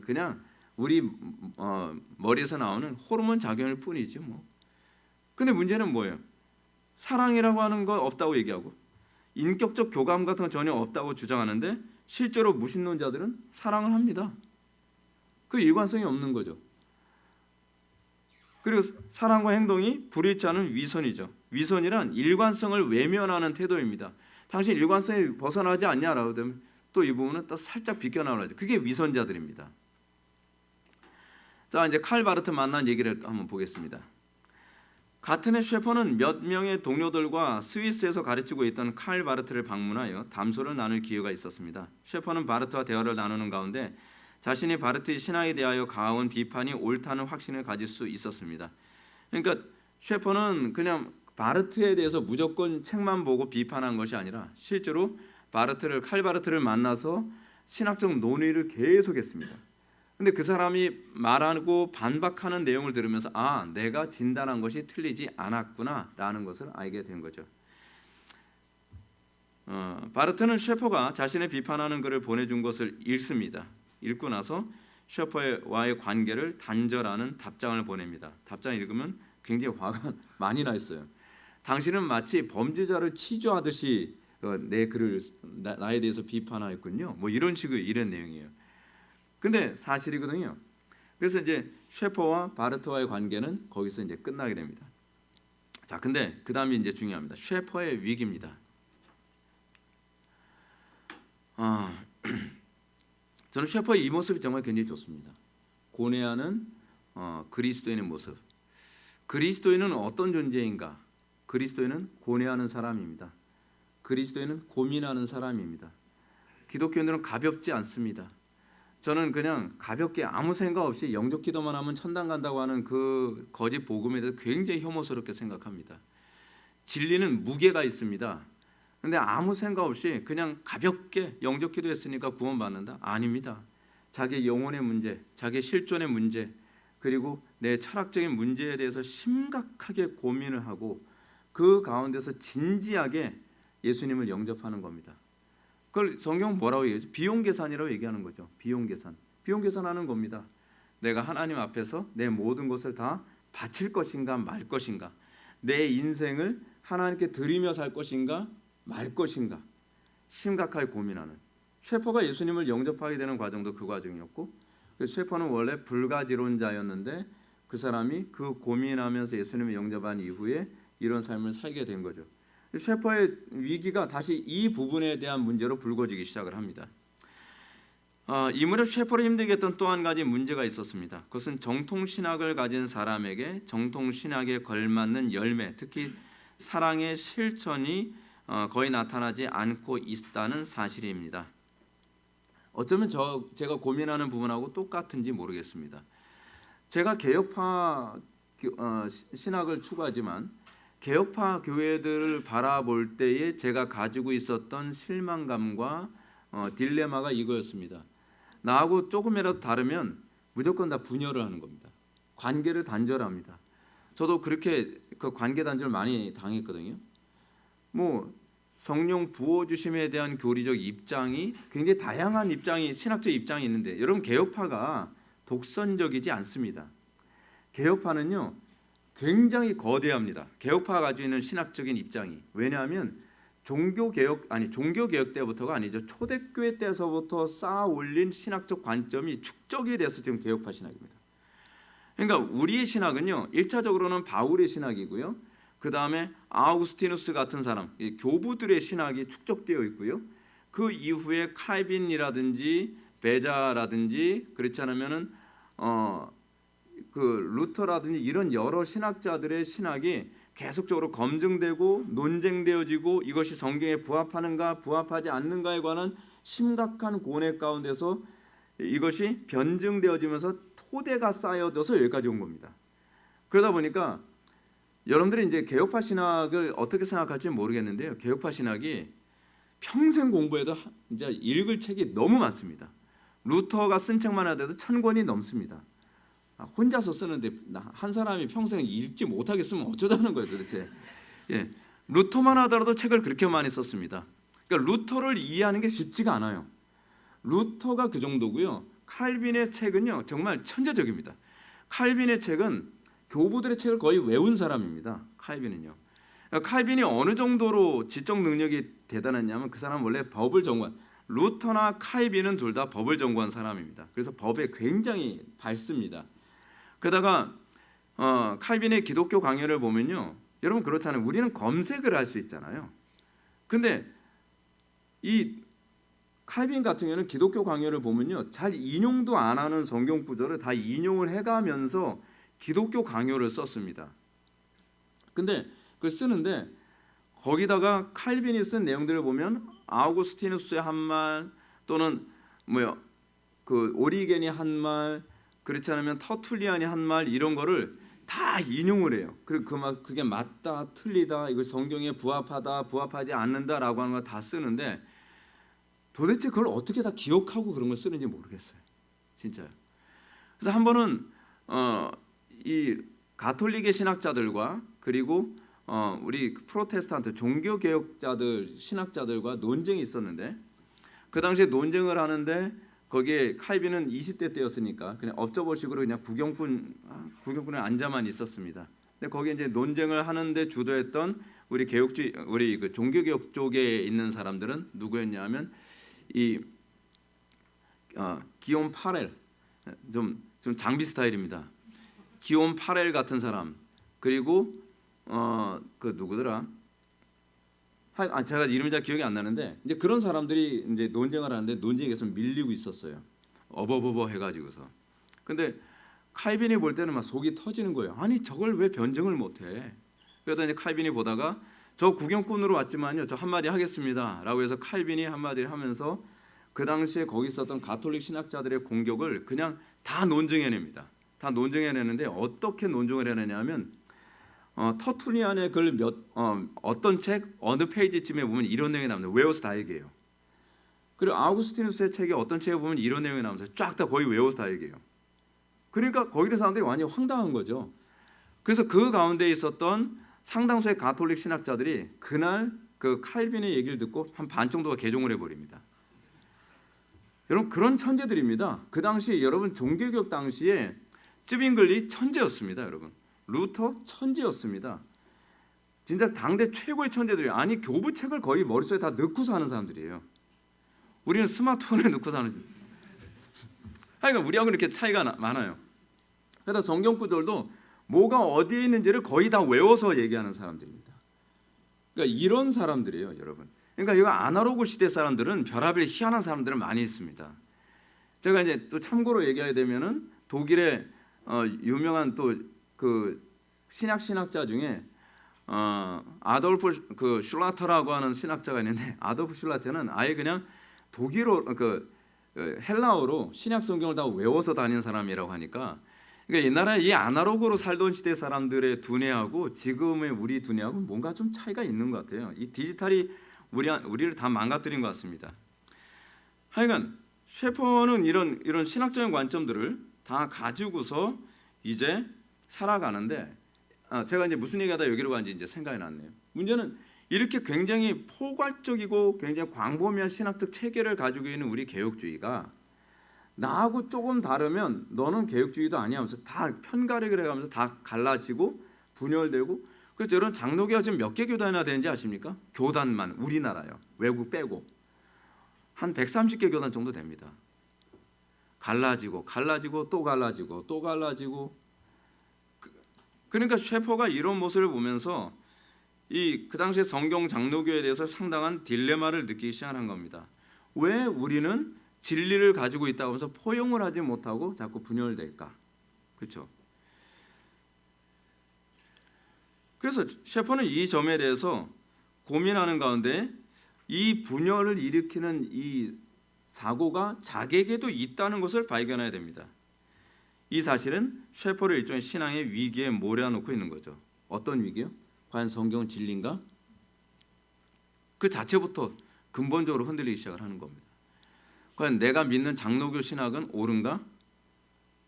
그냥 우리 머리에서 나오는 호르몬 작용일 뿐이지 뭐. 근데 문제는 뭐예요? 사랑이라고 하는 거 없다고 얘기하고 인격적 교감 같은 거 전혀 없다고 주장하는데 실제로 무신론자들은 사랑을 합니다. 그 일관성이 없는 거죠. 그리고 사랑과 행동이 불일치 않은 위선이죠. 위선이란 일관성을 외면하는 태도입니다. 당신 일관성에 벗어나지 않냐라고 하면 또 이 부분은 또 살짝 비껴나오죠. 그게 위선자들입니다. 자, 이제 칼 바르트 만난 얘기를 한번 보겠습니다. 같은 해 셰퍼는 몇 명의 동료들과 스위스에서 가르치고 있던 칼 바르트를 방문하여 담소를 나눌 기회가 있었습니다. 셰퍼는 바르트와 대화를 나누는 가운데 자신이 바르트의 신학에 대하여 가해온 비판이 옳다는 확신을 가질 수 있었습니다. 그러니까 셰퍼는 그냥 바르트에 대해서 무조건 책만 보고 비판한 것이 아니라 실제로 칼 바르트를 만나서 신학적 논의를 계속했습니다. 근데 그 사람이 말하고 반박하는 내용을 들으면서 내가 진단한 것이 틀리지 않았구나라는 것을 알게 된 거죠. 바르트는 셰퍼가 자신의 비판하는 글을 보내준 것을 읽습니다. 읽고 나서 셰퍼와의 관계를 단절하는 답장을 보냅니다. 답장을 읽으면 굉장히 화가 많이 나 있어요. 당신은 마치 범죄자를 치조하듯이 내 글을 나에 대해서 비판하였군요. 뭐 이런 내용이에요. 근데 사실이거든요. 그래서 이제 셰퍼와 바르트와의 관계는 거기서 이제 끝나게 됩니다. 자, 근데 그 다음이 이제 중요합니다. 셰퍼의 위기입니다. 저는 셰퍼의 이 모습이 정말 굉장히 좋습니다. 고뇌하는 그리스도인의 모습. 그리스도인은 어떤 존재인가? 그리스도인은 고뇌하는 사람입니다. 그리스도인은 고민하는 사람입니다. 기독교인들은 가볍지 않습니다. 저는 그냥 가볍게 아무 생각 없이 영접 기도만 하면 천당 간다고 하는 그 거짓 복음에 대해서 굉장히 혐오스럽게 생각합니다. 진리는 무게가 있습니다. 근데 아무 생각 없이 그냥 가볍게 영접 기도했으니까 구원받는다? 아닙니다. 자기 영혼의 문제, 자기 실존의 문제, 그리고 내 철학적인 문제에 대해서 심각하게 고민을 하고 그 가운데서 진지하게 예수님을 영접하는 겁니다. 그걸 성경은 뭐라고 얘기하죠? 비용 계산이라고 얘기하는 거죠. 비용 계산하는 겁니다. 내가 하나님 앞에서 내 모든 것을 다 바칠 것인가 말 것인가, 내 인생을 하나님께 드리며 살 것인가 말 것인가 심각하게 고민하는. 셰퍼가 예수님을 영접하게 되는 과정도 그 과정이었고, 셰퍼는 원래 불가지론자였는데 그 사람이 그 고민하면서 예수님을 영접한 이후에 이런 삶을 살게 된 거죠. 셰퍼의 위기가 다시 이 부분에 대한 문제로 불거지기 시작을 합니다. 이 무렵 셰퍼를 힘들게 했던 또 한 가지 문제가 있었습니다. 그것은 정통신학을 가진 사람에게 정통신학에 걸맞는 열매, 특히 사랑의 실천이 거의 나타나지 않고 있다는 사실입니다. 어쩌면 제가 고민하는 부분하고 똑같은지 모르겠습니다. 제가 개혁파 신학을 추구하지만 개혁파 교회들을 바라볼 때에 제가 가지고 있었던 실망감과 딜레마가 이거였습니다. 나하고 조금이라도 다르면 무조건 다 분열을 하는 겁니다. 관계를 단절합니다. 저도 그렇게 그 관계 단절 많이 당했거든요. 뭐 성령 부어주심에 대한 교리적 입장이 굉장히 다양한 신학적 입장이 있는데, 여러분 개혁파가 독선적이지 않습니다. 개혁파는요 굉장히 거대합니다. 개혁파가 가지고 있는 신학적인 입장이. 왜냐하면 종교 개혁 때부터가 아니죠. 초대교회 때서부터 쌓아 올린 신학적 관점이 축적이 돼서 지금 개혁파 신학입니다. 그러니까 우리의 신학은요 1차적으로는 바울의 신학이고요, 그 다음에 아우구스티누스 같은 사람, 교부들의 신학이 축적되어 있고요, 그 이후에 칼빈이라든지 베자라든지 그렇지 않으면은 그 루터라든지 이런 여러 신학자들의 신학이 계속적으로 검증되고 논쟁되어지고 이것이 성경에 부합하는가 부합하지 않는가에 관한 심각한 고뇌 가운데서 이것이 변증되어지면서 토대가 쌓여져서 여기까지 온 겁니다. 그러다 보니까 여러분들이 이제 개혁파 신학을 어떻게 생각할지 모르겠는데요, 개혁파 신학이 평생 공부해도 이제 읽을 책이 너무 많습니다. 루터가 쓴 책만 하더라도 1000권이 넘습니다. 혼자서 쓰는데 한 사람이 평생 읽지 못하겠으면 어쩌자는 거예요 도대체. 루터만 하더라도 책을 그렇게 많이 썼습니다. 그러니까 루터를 이해하는 게 쉽지가 않아요. 루터가 그 정도고요. 칼빈의 책은요 정말 천재적입니다. 칼빈의 책은 교부들의 책을 거의 외운 사람입니다. 칼빈은요. 그러니까 칼빈이 어느 정도로 지적 능력이 대단했냐면 그 사람은 원래 법을 전공한, 루터나 칼빈은 둘 다 법을 전공한 사람입니다. 그래서 법에 굉장히 밝습니다. 게다가 칼빈의 기독교 강연을 보면요, 여러분 그렇잖아요. 우리는 검색을 할 수 있잖아요. 근데 이 칼빈 같은 경우는 기독교 강연을 보면요, 잘 인용도 안 하는 성경 구절을 다 인용을 해가면서 기독교 강요를 썼습니다. 근데 그 쓰는데 거기다가 칼빈이 쓴 내용들을 보면 아우구스티누스의 한 말, 또는 그 오리겐이 한 말, 그렇지 않으면 터툴리안이 한 말, 이런 거를 다 인용을 해요. 그리고 그게 맞다, 틀리다, 이거 성경에 부합하다, 부합하지 않는다라고 하는 거 다 쓰는데 도대체 그걸 어떻게 다 기억하고 그런 걸 쓰는지 모르겠어요. 진짜요. 그래서 한 번은 이 가톨릭의 신학자들과 그리고 우리 프로테스탄트 종교 개혁자들 신학자들과 논쟁이 있었는데, 그 당시에 논쟁을 하는데 거기에 칼빈은 20대 때였으니까 그냥 업저버식으로 그냥 구경꾼에 앉아만 있었습니다. 근데 거기에 이제 논쟁을 하는데 주도했던 우리 그 종교 개혁 쪽에 있는 사람들은 누구였냐면 이 기욤 파렐, 좀 장비 스타일입니다. 기욤 파렐 같은 사람, 그리고 그 누구더라? 제가 이름이 잘 기억이 안 나는데 이제 그런 사람들이 이제 논쟁을 하는데 논쟁에 계속 밀리고 있었어요. 어버버버 해가지고서. 근데 칼빈이 볼 때는 막 속이 터지는 거예요. 아니 저걸 왜 변증을 못해? 그러다 이제 칼빈이 보다가 저 구경꾼으로 왔지만요, 저 한마디 하겠습니다라고 해서 칼빈이 한마디를 하면서 그 당시에 거기 있었던 가톨릭 신학자들의 공격을 그냥 다 논증해냅니다. 다 논증해내는데 어떻게 논증을 해내냐면 터툴리안의 글 어떤 책 어느 페이지쯤에 보면 이런 내용이 나옵니다. 외워서 다 얘기해요. 그리고 아우구스티누스의 책에 어떤 책에 보면 이런 내용이 나옵니다. 쫙 다 거의 외워서 다 얘기해요. 그러니까 거기 있는 사람들이 완전히 황당한 거죠. 그래서 그 가운데 있었던 상당수의 가톨릭 신학자들이 그날 그 칼빈의 얘기를 듣고 한 반 정도가 개종을 해버립니다. 여러분 그런 천재들입니다. 그 당시 여러분 종교개혁 당시에 쯔빙글리 천재였습니다. 여러분 루터 천재였습니다. 진짜 당대 최고의 천재들이에요. 아니 교부책을 거의 머릿속에 다 넣고 사는 사람들이에요. 우리는 스마트폰에 넣고 사는. 하여간 우리하고는 이렇게 차이가 많아요. 그래서 성경 구절도 뭐가 어디에 있는지를 거의 다 외워서 얘기하는 사람들입니다. 그러니까 이런 사람들이에요, 여러분. 그러니까 이거 아날로그 시대 사람들은 별하별 희한한 사람들은 많이 있습니다. 제가 이제 또 참고로 얘기해야 되면은 독일의 유명한 또 그 신학자 중에 아돌프 그 슐라터라고 하는 신학자가 있는데, 아돌프 슐라터는 아예 그냥 독일어 헬라어로 신약 성경을 다 외워서 다니는 사람이라고 하니까, 그러니까 옛날에 이 아날로그로 살던 시대 사람들의 두뇌하고 지금의 우리 두뇌하고 뭔가 좀 차이가 있는 것 같아요. 이 디지털이 우리를 다 망가뜨린 것 같습니다. 하여간 셰퍼는 이런 신학적인 관점들을 다 가지고서 이제 살아가는데, 제가 이제 무슨 얘기하다 여기로 간지 이제 생각이 났네요. 문제는 이렇게 굉장히 포괄적이고 굉장히 광범위한 신학적 체계를 가지고 있는 우리 개혁주의가 나하고 조금 다르면 너는 개혁주의도 아니야 하면서 다 편가르기를 해가면서 다 갈라지고 분열되고. 그래서 여러분 장로교가 지금 몇 개 교단이나 되는지 아십니까? 교단만 우리나라요. 외국 빼고 한 130개 교단 정도 됩니다. 갈라지고 또 갈라지고 또 갈라지고. 그러니까 셰퍼가 이런 모습을 보면서 그 당시에 성경 장로교에 대해서 상당한 딜레마를 느끼기 시작한 겁니다. 왜 우리는 진리를 가지고 있다고 하면서 포용을 하지 못하고 자꾸 분열될까? 그렇죠? 그래서 셰퍼는 이 점에 대해서 고민하는 가운데 이 분열을 일으키는 이 사고가 자기에게도 있다는 것을 발견해야 됩니다. 이 사실은 셰퍼를 일종의 신앙의 위기에 몰아넣고 있는 거죠. 어떤 위기요? 과연 성경은 진리인가? 그 자체부터 근본적으로 흔들리기 시작을 하는 겁니다. 과연 내가 믿는 장로교 신학은 옳은가?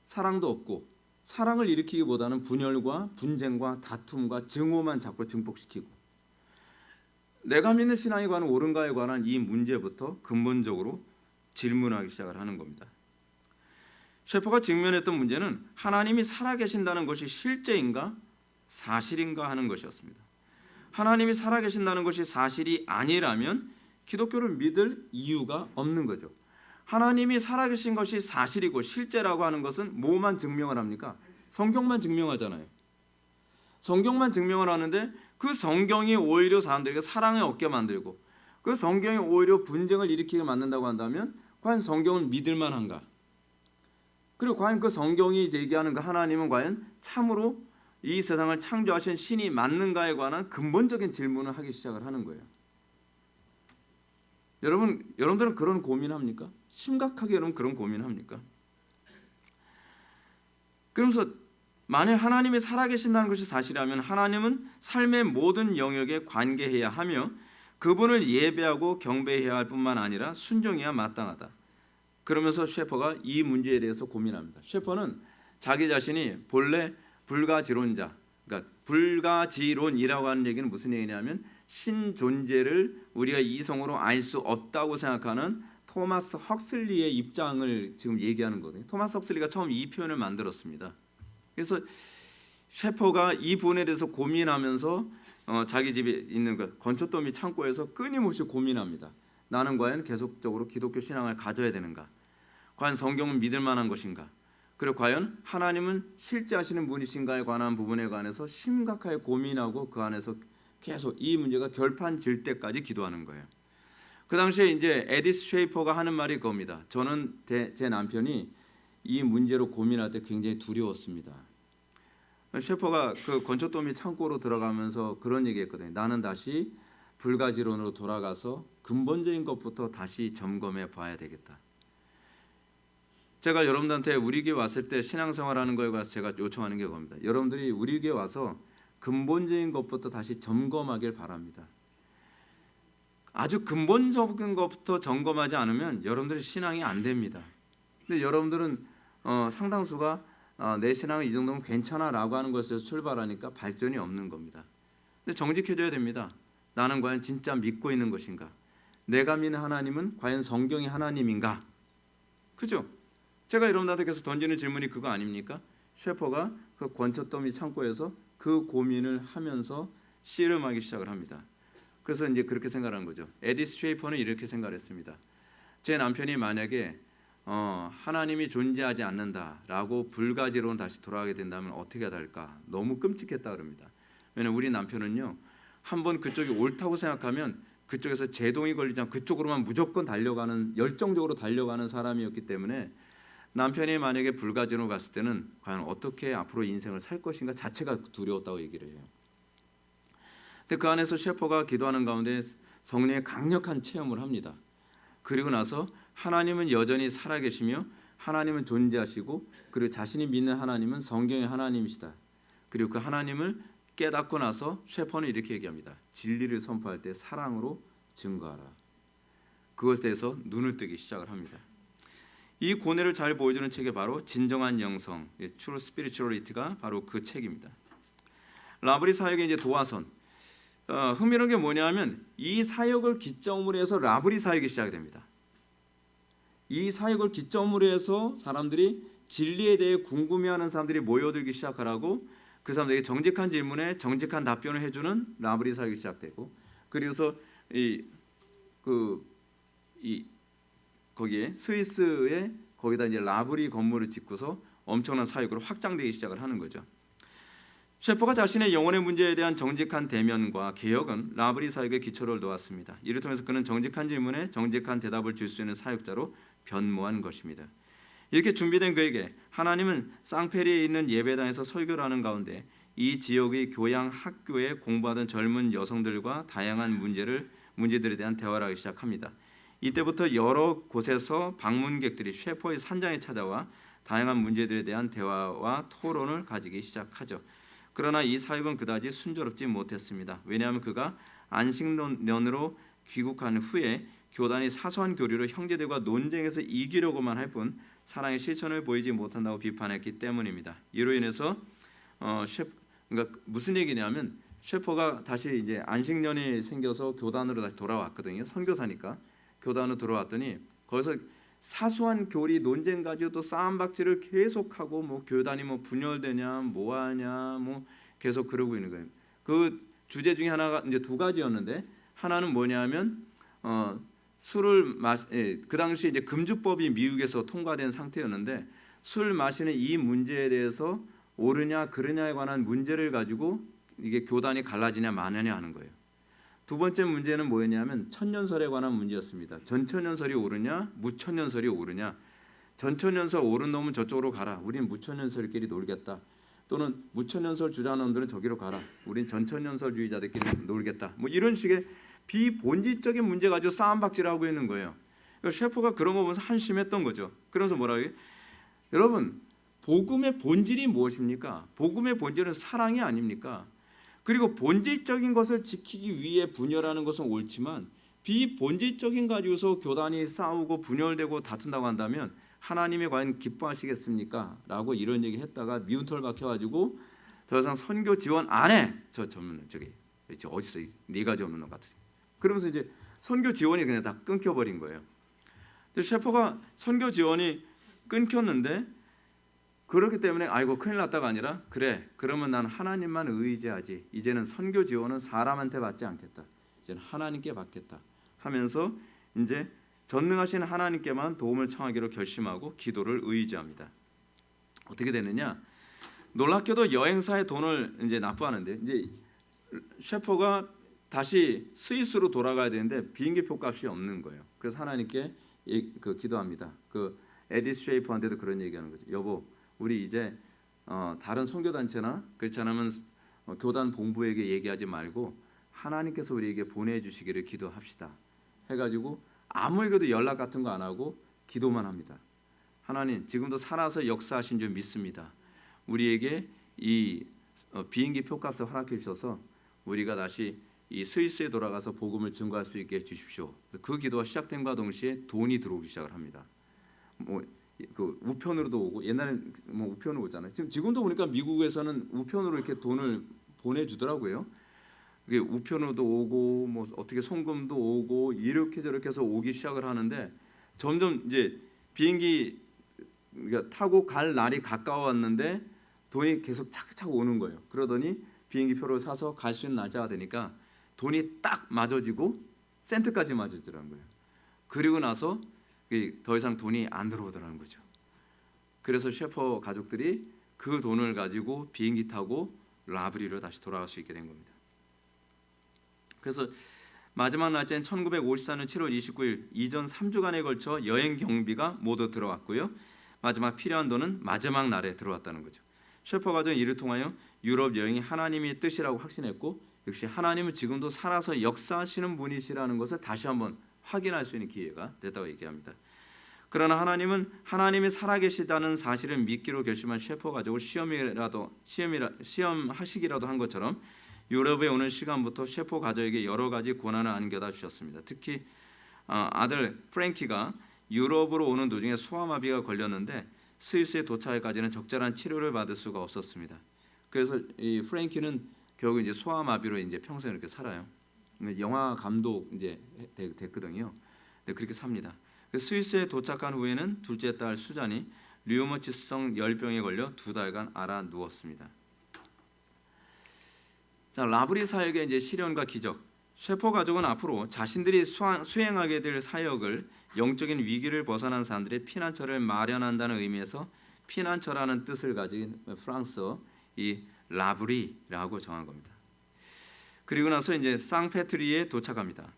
사랑도 없고, 사랑을 일으키기보다는 분열과 분쟁과 다툼과 증오만 자꾸 증폭시키고, 내가 믿는 신앙에 관한 옳은가에 관한 이 문제부터 근본적으로 질문하기 시작을 하는 겁니다. 셰퍼가 직면했던 문제는 하나님이 살아계신다는 것이 실제인가 사실인가 하는 것이었습니다. 하나님이 살아계신다는 것이 사실이 아니라면 기독교를 믿을 이유가 없는 거죠. 하나님이 살아계신 것이 사실이고 실제라고 하는 것은 뭐만 증명을 합니까? 성경만 증명하잖아요. 성경만 증명을 하는데 그 성경이 오히려 사람들에게 사랑을 얻게 만들고 그 성경이 오히려 분쟁을 일으키게 만든다고 한다면 과연 성경은 믿을 만한가? 그리고 과연 그 성경이 얘기하는 그 하나님은 과연 참으로 이 세상을 창조하신 신이 맞는가에 관한 근본적인 질문을 하기 시작을 하는 거예요. 여러분들은 그런 고민합니까? 심각하게 여러분 그런 고민합니까? 그러면서 만약 하나님이 살아계신다는 것이 사실이라면 하나님은 삶의 모든 영역에 관계해야 하며 그분을 예배하고 경배해야 할 뿐만 아니라 순종해야 마땅하다. 그러면서 셰퍼가 이 문제에 대해서 고민합니다. 셰퍼는 자기 자신이 본래 불가지론자, 그러니까 불가지론이라고 하는 얘기는 무슨 얘기냐면 신 존재를 우리가 이성으로 알 수 없다고 생각하는 토마스 헉슬리의 입장을 지금 얘기하는 거거든요. 토마스 헉슬리가 처음 이 표현을 만들었습니다. 그래서 셰퍼가 이 부분에 대해서 고민하면서 자기 집에 있는 그 건초더미 창고에서 끊임없이 고민합니다. 나는 과연 계속적으로 기독교 신앙을 가져야 되는가? 과연 성경은 믿을 만한 것인가? 그리고 과연 하나님은 실제하시는 분이신가에 관한 부분에 관해서 심각하게 고민하고 그 안에서 계속 이 문제가 결판질 때까지 기도하는 거예요. 그 당시에 이제 에디스 쉐이퍼가 하는 말이 그겁니다. 저는 제 남편이 이 문제로 고민할 때 굉장히 두려웠습니다. 셰퍼가 그 건초더미 창고로 들어가면서 그런 얘기했거든요. 나는 다시 불가지론으로 돌아가서 근본적인 것부터 다시 점검해 봐야 되겠다. 제가 여러분들한테 우리 교회 왔을 때 신앙생활하는 거에 관해서 제가 요청하는 게 그겁니다. 여러분들이 우리 교회 와서 근본적인 것부터 다시 점검하길 바랍니다. 아주 근본적인 것부터 점검하지 않으면 여러분들의 신앙이 안 됩니다. 근데 여러분들은 상당수가 내 신앙은 이 정도면 괜찮아라고 하는 것에서 출발하니까 발전이 없는 겁니다. 근데 정직해져야 됩니다. 나는 과연 진짜 믿고 있는 것인가? 내가 믿는 하나님은 과연 성경이 하나님인가? 그죠? 제가 여러분들한테 계속 던지는 질문이 그거 아닙니까? 셰퍼가 그 건초더미 창고에서 그 고민을 하면서 씨름하기 시작을 합니다. 그래서 이제 그렇게 생각하는 거죠. 에디스 쉐이퍼는 이렇게 생각했습니다. 제 남편이 만약에 하나님이 존재하지 않는다라고 불가지론 다시 돌아가게 된다면 어떻게 될까? 너무 끔찍했다 그럽니다. 왜냐하면 우리 남편은요, 한번 그쪽이 옳다고 생각하면 그쪽에서 제동이 걸리지 않고 그쪽으로만 무조건 달려가는 열정적으로 달려가는 사람이었기 때문에 남편이 만약에 불가지론으로 갔을 때는 과연 어떻게 앞으로 인생을 살 것인가 자체가 두려웠다고 얘기를 해요. 근데 그 안에서 셰퍼가 기도하는 가운데 성령의 강력한 체험을 합니다. 그리고 나서 하나님은 여전히 살아계시며 하나님은 존재하시고 그리고 자신이 믿는 하나님은 성경의 하나님이시다. 그리고 그 하나님을 깨닫고 나서 셰퍼는 이렇게 얘기합니다. 진리를 선포할 때 사랑으로 증거하라. 그것에 대해서 눈을 뜨기 시작을 합니다. 이 고뇌를 잘 보여주는 책이 바로 진정한 영성, True Spirituality가 바로 그 책입니다. 라브리 사역의 이제 도화선. 흥미로운 게 뭐냐면 이 사역을 기점으로 해서 라브리 사역이 시작됩니다. 이 사역을 기점으로 해서 사람들이 진리에 대해 궁금해하는 사람들이 모여들기 시작하라고 그 사람들에게 정직한 질문에 정직한 답변을 해주는 라브리 사역이 시작되고 그래서 거기에 스위스에 거기다 이제 라브리 건물을 짓고서 엄청난 사역으로 확장되기 시작을 하는 거죠. 셰퍼가 자신의 영혼의 문제에 대한 정직한 대면과 개혁은 라브리 사역의 기초를 놓았습니다. 이를 통해서 그는 정직한 질문에 정직한 대답을 줄 수 있는 사역자로 변모한 것입니다. 이렇게 준비된 그에게 하나님은 쌍페리에 있는 예배당에서 설교를 하는 가운데 이 지역의 교양 학교에 공부하던 젊은 여성들과 다양한 문제들에 대한 대화를 하기 시작합니다. 이때부터 여러 곳에서 방문객들이 셰퍼의 산장에 찾아와 다양한 문제들에 대한 대화와 토론을 가지기 시작하죠. 그러나 이 사역은 그다지 순조롭지 못했습니다. 왜냐하면 그가 안식년으로 귀국한 후에 교단이 사소한 교류로 형제들과 논쟁에서 이기려고만 할 뿐 사랑의 실천을 보이지 못한다고 비판했기 때문입니다. 이로 인해서 그러니까 무슨 얘기냐면 셰퍼가 다시 이제 안식년이 생겨서 교단으로 다시 돌아왔거든요. 선교사니까 교단으로 돌아왔더니 거기서 사소한 교리 논쟁 가지고 또 싸움박질을 계속하고 뭐 교단이 뭐 분열되냐 뭐하냐 뭐 계속 그러고 있는 거예요. 그 주제 중에 하나가 이제 두 가지였는데 하나는 뭐냐면 그 당시 이제 금주법이 미국에서 통과된 상태였는데 술 마시는 이 문제에 대해서 옳으냐 그르냐에 관한 문제를 가지고 이게 교단이 갈라지냐 마느냐 하는 거예요. 두 번째 문제는 뭐였냐면 천년설에 관한 문제였습니다. 전천년설이 옳으냐 무천년설이 옳으냐. 전천년설 옳은 놈은 저쪽으로 가라. 우린 무천년설끼리 놀겠다. 또는 무천년설 주장하는 놈들은 저기로 가라. 우린 전천년설주의자들끼리 놀겠다. 뭐 이런 식의 비본질적인 문제 가지고 싸움박질하고 있는 거예요. 그러니까 셰퍼가 그런 거 보면서 한심했던 거죠. 그러면서 뭐라고 해요? 여러분, 복음의 본질이 무엇입니까? 복음의 본질은 사랑이 아닙니까? 그리고 본질적인 것을 지키기 위해 분열하는 것은 옳지만 비본질적인 가지고서 교단이 싸우고 분열되고 다툰다고 한다면 하나님이 과연 기뻐하시겠습니까? 라고 이런 얘기 했다가 미운 털 박혀가지고 더 이상 선교 지원 안 해. 저기 어디서 네 가지 없는 것 같으니. 그러면서 이제 선교 지원이 그냥 다 끊겨버린 거예요. 근데 셰퍼가 선교 지원이 끊겼는데 그렇기 때문에 아이고 큰일 났다가 아니라 그래 그러면 난 하나님만 의지하지. 이제는 선교 지원은 사람한테 받지 않겠다. 이제는 하나님께 받겠다 하면서 이제 전능하신 하나님께만 도움을 청하기로 결심하고 기도를 의지합니다. 어떻게 되느냐? 놀랍게도 여행사의 돈을 이제 납부하는데 이제 셰퍼가 다시 스위스로 돌아가야 되는데 비행기 표값이 없는 거예요. 그래서 하나님께 기도합니다. 그 에디스 쉐이퍼한테도 그런 얘기하는 거죠. 여보, 우리 이제 다른 선교 단체나 그렇지 않으면 교단 본부에게 얘기하지 말고 하나님께서 우리에게 보내주시기를 기도합시다. 해가지고 아무에게도 연락 같은 거 안 하고 기도만 합니다. 하나님, 지금도 살아서 역사하신 줄 믿습니다. 우리에게 이 비행기 표값을 허락해 주셔서 우리가 다시 이 스위스에 돌아가서 복음을 증거할 수 있게 해주십시오. 그 기도가 시작된과 동시에 돈이 들어오기 시작을 합니다. 뭐 그 우편으로도 오고 옛날엔 뭐 우편으로 오잖아요. 지금도 보니까 미국에서는 우편으로 이렇게 돈을 보내주더라고요. 그게 우편으로도 오고 뭐 어떻게 송금도 오고 이렇게 저렇게 해서 오기 시작을 하는데 점점 이제 비행기 타고 갈 날이 가까웠는데 돈이 계속 차곡차곡 오는 거예요. 그러더니 비행기 표를 사서 갈 수 있는 날짜가 되니까 돈이 딱 맞아지고 센트까지 맞아지더라는 거예요. 그리고 나서 더 이상 돈이 안 들어오더라는 거죠. 그래서 셰퍼 가족들이 그 돈을 가지고 비행기 타고 라브리로 다시 돌아갈 수 있게 된 겁니다. 그래서 마지막 날짜인 1954년 7월 29일 이전 3주간에 걸쳐 여행 경비가 모두 들어왔고요. 마지막 필요한 돈은 마지막 날에 들어왔다는 거죠. 셰퍼 가족은 이를 통하여 유럽 여행이 하나님의 뜻이라고 확신했고 역시 하나님은 지금도 살아서 역사하시는 분이시라는 것을 다시 한번 확인할 수 있는 기회가 됐다고 얘기합니다. 그러나 하나님은 하나님이 살아계시다는 사실을 믿기로 결심한 셰퍼 가족을 시험하시기라도 한 것처럼 유럽에 오는 시간부터 셰퍼 가족에게 여러 가지 고난을 안겨다 주셨습니다. 특히 아들 프랭키가 유럽으로 오는 도중에 소아마비가 걸렸는데 스위스에 도착하기까지는 적절한 치료를 받을 수가 없었습니다. 그래서 이 프랭키는 결국 이제 소아마비로 이제 평생 이렇게 살아요. 영화 감독 이제 됐거든요. 네, 그렇게 삽니다. 스위스에 도착한 후에는 둘째 딸 수잔이 류머티성 열병에 걸려 2달간 앓아 누웠습니다. 자, 라브리 사역의 이제 시련과 기적. 셰퍼 가족은 앞으로 자신들이 수행하게 될 사역을 영적인 위기를 벗어난 사람들의 피난처를 마련한다는 의미에서 피난처라는 뜻을 가진 프랑스어 이 라브리라고 정한 겁니다. 그리고 나서 이제 상페트리에 도착합니다.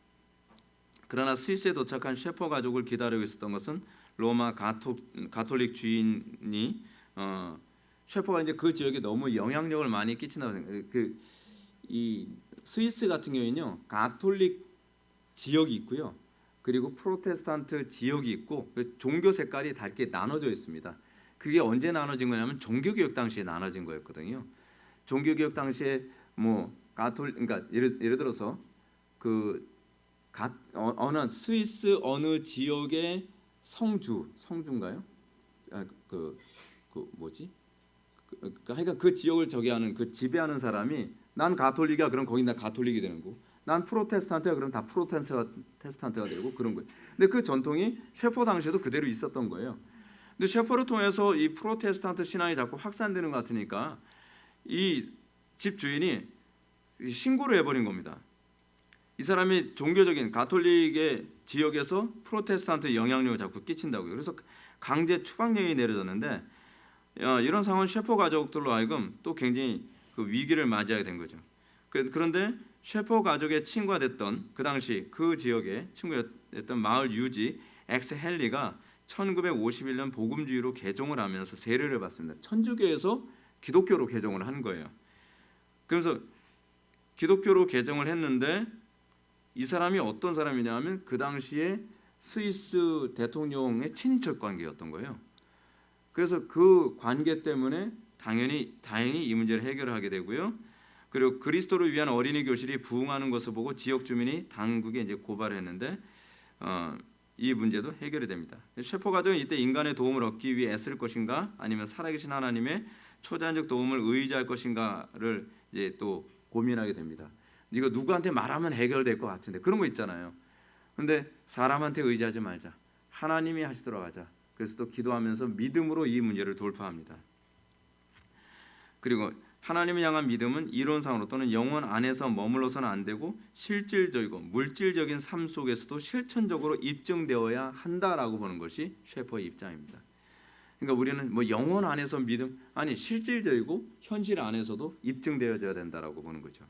그러나 스위스에 도착한 셰퍼 가족을 기다리고 있었던 것은 로마 가톨릭 주인이 셰퍼가 이제 그 지역에 너무 영향력을 많이 끼친다고 생각해요. 이 스위스 같은 경우에는요 가톨릭 지역이 있고요, 그리고 프로테스탄트 지역이 있고 그 종교 색깔이 다 이렇게 나눠져 있습니다. 그게 언제 나눠진 거냐면 종교개혁 당시에 나눠진 거였거든요. 종교개혁 당시에 뭐 그러니까 예를 들어서 어느 스위스 어느 지역의 성주인가요? 하여간 그 지역을 지배하는 사람이 난 가톨릭이야. 그럼 거기 나 가톨릭이 되는 거고, 난 프로테스탄트야, 그럼 다 프로테스탄트가 되고 그런 거예요. 근데 그 전통이 셰퍼 당시에도 그대로 있었던 거예요. 근데 셰퍼를 통해서 이 프로테스탄트 신앙이 자꾸 확산되는 것 같으니까 이 집 주인이 신고를 해버린 겁니다. 이 사람이 종교적인 가톨릭의 지역에서 프로테스탄트 영향력을 자꾸 끼친다고요. 그래서 강제 추방령이 내려졌는데 이런 상황은 셰퍼 가족들로 하여금 또 굉장히 그 위기를 맞이하게 된 거죠. 그런데 셰퍼 가족의 친구가 됐던 그 당시 그 지역의 친구였던 마을 유지 엑스 헨리가 1951년 복음주의로 개종을 하면서 세례를 받습니다. 천주교에서 기독교로 개종을 한 거예요. 그래서 기독교로 개종을 했는데 이 사람이 어떤 사람이냐면 그 당시에 스위스 대통령의 친인척 관계였던 거예요. 그래서 그 관계 때문에 다행히 이 문제를 해결하게 되고요. 그리고 그리스도를 위한 어린이 교실이 부흥하는 것을 보고 지역 주민이 당국에 이제 고발을 했는데 이 문제도 해결이 됩니다. 셰퍼 가족은 이때 인간의 도움을 얻기 위해 애쓸 것인가, 아니면 살아계신 하나님의 초자연적 도움을 의지할 것인가를 이제 또 고민하게 됩니다. 이거 누구한테 말하면 해결될 것 같은데 그런 거 있잖아요. 근데 사람한테 의지하지 말자. 하나님이 하시도록 하자. 그래서 또 기도하면서 믿음으로 이 문제를 돌파합니다. 그리고 하나님을 향한 믿음은 이론상으로 또는 영혼 안에서 머물러서는 안 되고 실질적이고 물질적인 삶 속에서도 실천적으로 입증되어야 한다라고 보는 것이 셰퍼의 입장입니다. 그러니까 우리는 뭐 영혼 안에서 믿음, 아니 실질적이고 현실 안에서도 입증되어져야 된다라고 보는 거죠.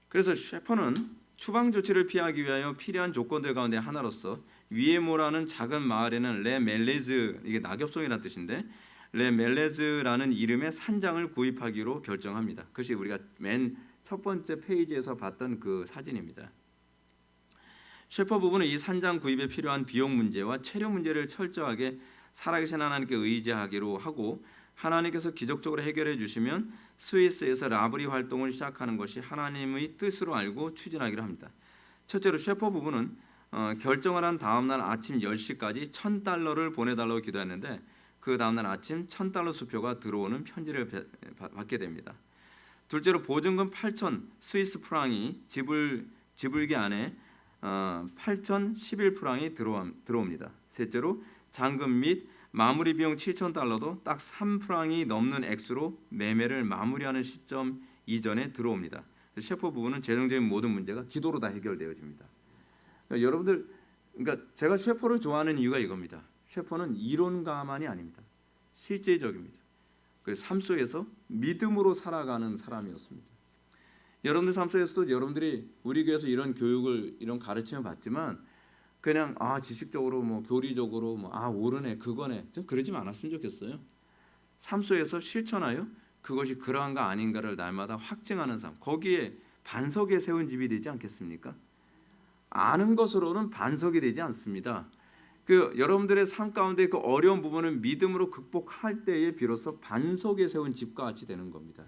그래서 셰퍼는 추방 조치를 피하기 위하여 필요한 조건들 가운데 하나로서 위에모라는 작은 마을에는 레 멜레즈, 이게 낙엽송이라는 뜻인데 레 멜레즈라는 이름의 산장을 구입하기로 결정합니다. 그것이 우리가 맨 첫 번째 페이지에서 봤던 그 사진입니다. 셰퍼 부부는 이 산장 구입에 필요한 비용 문제와 체류 문제를 철저하게 살아계신 하나님께 의지하기로 하고, 하나님께서 기적적으로 해결해 주시면 스위스에서 라브리 활동을 시작하는 것이 하나님의 뜻으로 알고 추진하기로 합니다. 첫째로 셰퍼 부부는 결정을 한 다음 날 아침 10시까지 $1,000를 보내달라고 기도했는데 그 다음 날 아침 $1,000 수표가 들어오는 편지를 받게 됩니다. 둘째로 보증금 8,000 스위스 프랑이 지불기 안에 8,011프랑이 들어옵니다. 셋째로 잔금 및 마무리 비용 $7,000도 딱 3프랑이 넘는 액수로 매매를 마무리하는 시점 이전에 들어옵니다. 셰퍼 부부는 재정적인 모든 문제가 기도로 다 해결되어집니다. 그러니까 여러분들, 그러니까 제가 셰퍼를 좋아하는 이유가 이겁니다. 셰퍼는 이론가만이 아닙니다. 실제적입니다. 그 삶 속에서 믿음으로 살아가는 사람이었습니다. 여러분들 삶 속에서도 여러분들이 우리 교회에서 이런 교육을, 이런 가르침을 받지만 그냥 지식적으로 뭐 교리적으로 뭐 옳으네 그거네 좀 그러지만 않았으면 좋겠어요. 삶 속에서 실천하여 그것이 그러한가 아닌가를 날마다 확증하는 삶, 거기에 반석에 세운 집이 되지 않겠습니까? 아는 것으로는 반석이 되지 않습니다. 그 여러분들의 삶 가운데 그 어려운 부분을 믿음으로 극복할 때에 비로소 반석에 세운 집과 같이 되는 겁니다.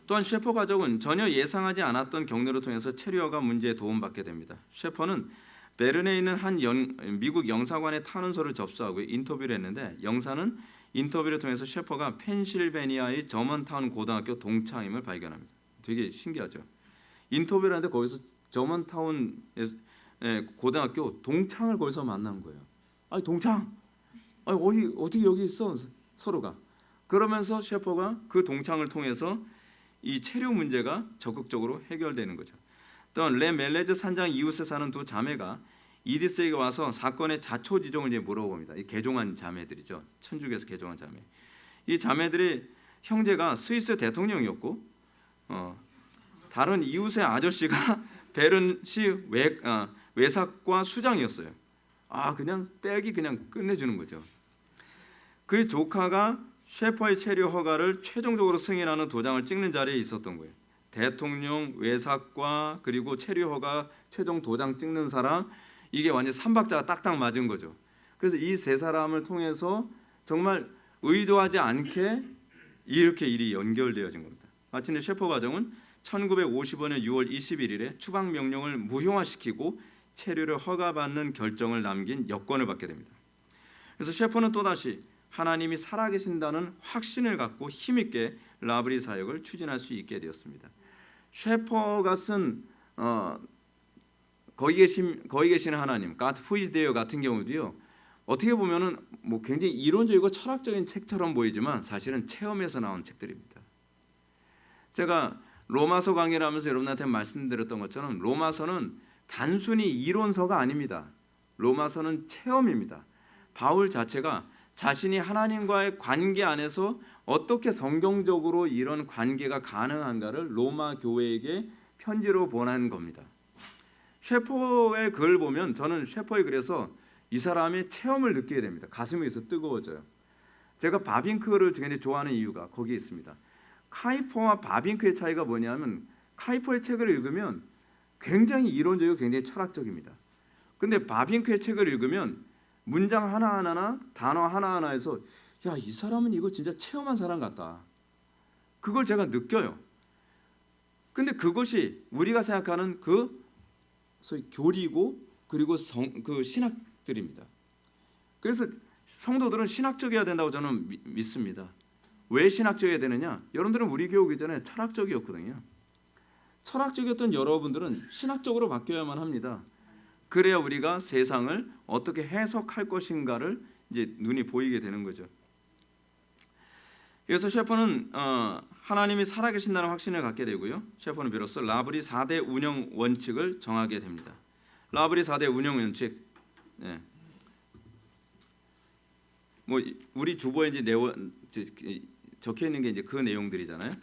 또한 셰퍼 가족은 전혀 예상하지 않았던 경로를 통해서 체류허가 문제에 도움받게 됩니다. 셰퍼는 베른에 있는 한 미국 영사관의 탄원서를 접수하고 인터뷰를 했는데, 영사는 인터뷰를 통해서 셰퍼가 펜실베니아의 저먼타운 고등학교 동창임을 발견합니다. 되게 신기하죠. 인터뷰를 하는데 거기서 저먼타운 고등학교 동창을 거기서 만난 거예요. 아니 동창, 아니 어떻게 여기 있어 서로가. 그러면서 셰퍼가 그 동창을 통해서 이 체류 문제가 적극적으로 해결되는 거죠. 또한 레 멜레즈 산장 이웃에 사는 두 자매가 이디스에게 와서 사건의 자초지종을 이제 물어봅니다. 이 개종한 자매들이죠. 천주교에서 개종한 자매. 이 자매들의 형제가 스위스 대통령이었고 다른 이웃의 아저씨가 베른시 외삭과 수장이었어요. 그냥 빼기 그냥 끝내주는 거죠. 그의 조카가 셰퍼의 체류 허가를 최종적으로 승인하는 도장을 찍는 자리에 있었던 거예요. 대통령, 외삭과 그리고 체류 허가 최종 도장 찍는 사람, 이게 완전 삼박자가 딱딱 맞은 거죠. 그래서 이 세 사람을 통해서 정말 의도하지 않게 이렇게 일이 연결되어진 겁니다. 마침내 셰퍼 가정은 1955년 6월 21일에 추방 명령을 무효화시키고 체류를 허가받는 결정을 남긴 여권을 받게 됩니다. 그래서 셰퍼는 또다시 하나님이 살아계신다는 확신을 갖고 힘있게 라브리 사역을 추진할 수 있게 되었습니다. 셰퍼가 쓴 거기 계신 하나님, God who is there 같은 경우도요. 어떻게 보면은 뭐 굉장히 이론적이고 철학적인 책처럼 보이지만 사실은 체험에서 나온 책들입니다. 제가 로마서 강의를 하면서 여러분한테 말씀드렸던 것처럼 로마서는 단순히 이론서가 아닙니다. 로마서는 체험입니다. 바울 자체가 자신이 하나님과의 관계 안에서 어떻게 성경적으로 이런 관계가 가능한가를 로마 교회에게 편지로 보낸 겁니다. 셰퍼의 글을 보면 저는 셰퍼의 글에서 이 사람의 체험을 느끼게 됩니다. 가슴이 뜨거워져요. 제가 바빙크를 굉장히 좋아하는 이유가 거기에 있습니다. 카이퍼와 바빙크의 차이가 뭐냐면 카이퍼의 책을 읽으면 굉장히 이론적이고 굉장히 철학적입니다. 근데 바빙크의 책을 읽으면 문장 하나하나나 단어 하나하나에서 야, 이 사람은 이거 진짜 체험한 사람 같다. 그걸 제가 느껴요. 근데 그것이 우리가 생각하는 그 소위 교리고 그리고 그 신학들입니다. 그래서 성도들은 신학적이어야 된다고 저는 믿습니다. 왜 신학적이어야 되느냐? 여러분들은 우리 교회 오기 전에 철학적이었거든요. 철학적이었던 여러분들은 신학적으로 바뀌어야만 합니다. 그래야 우리가 세상을 어떻게 해석할 것인가를 이제 눈이 보이게 되는 거죠. 그래서 셰퍼는 하나님이 살아계신다는 확신을 갖게 되고요. 셰퍼는 비로소 라브리 4대 운영 원칙을 정하게 됩니다. 라브리 4대 운영 원칙, 뭐 우리 주보에 이제 적혀 있는 게 이제 그 내용들이잖아요.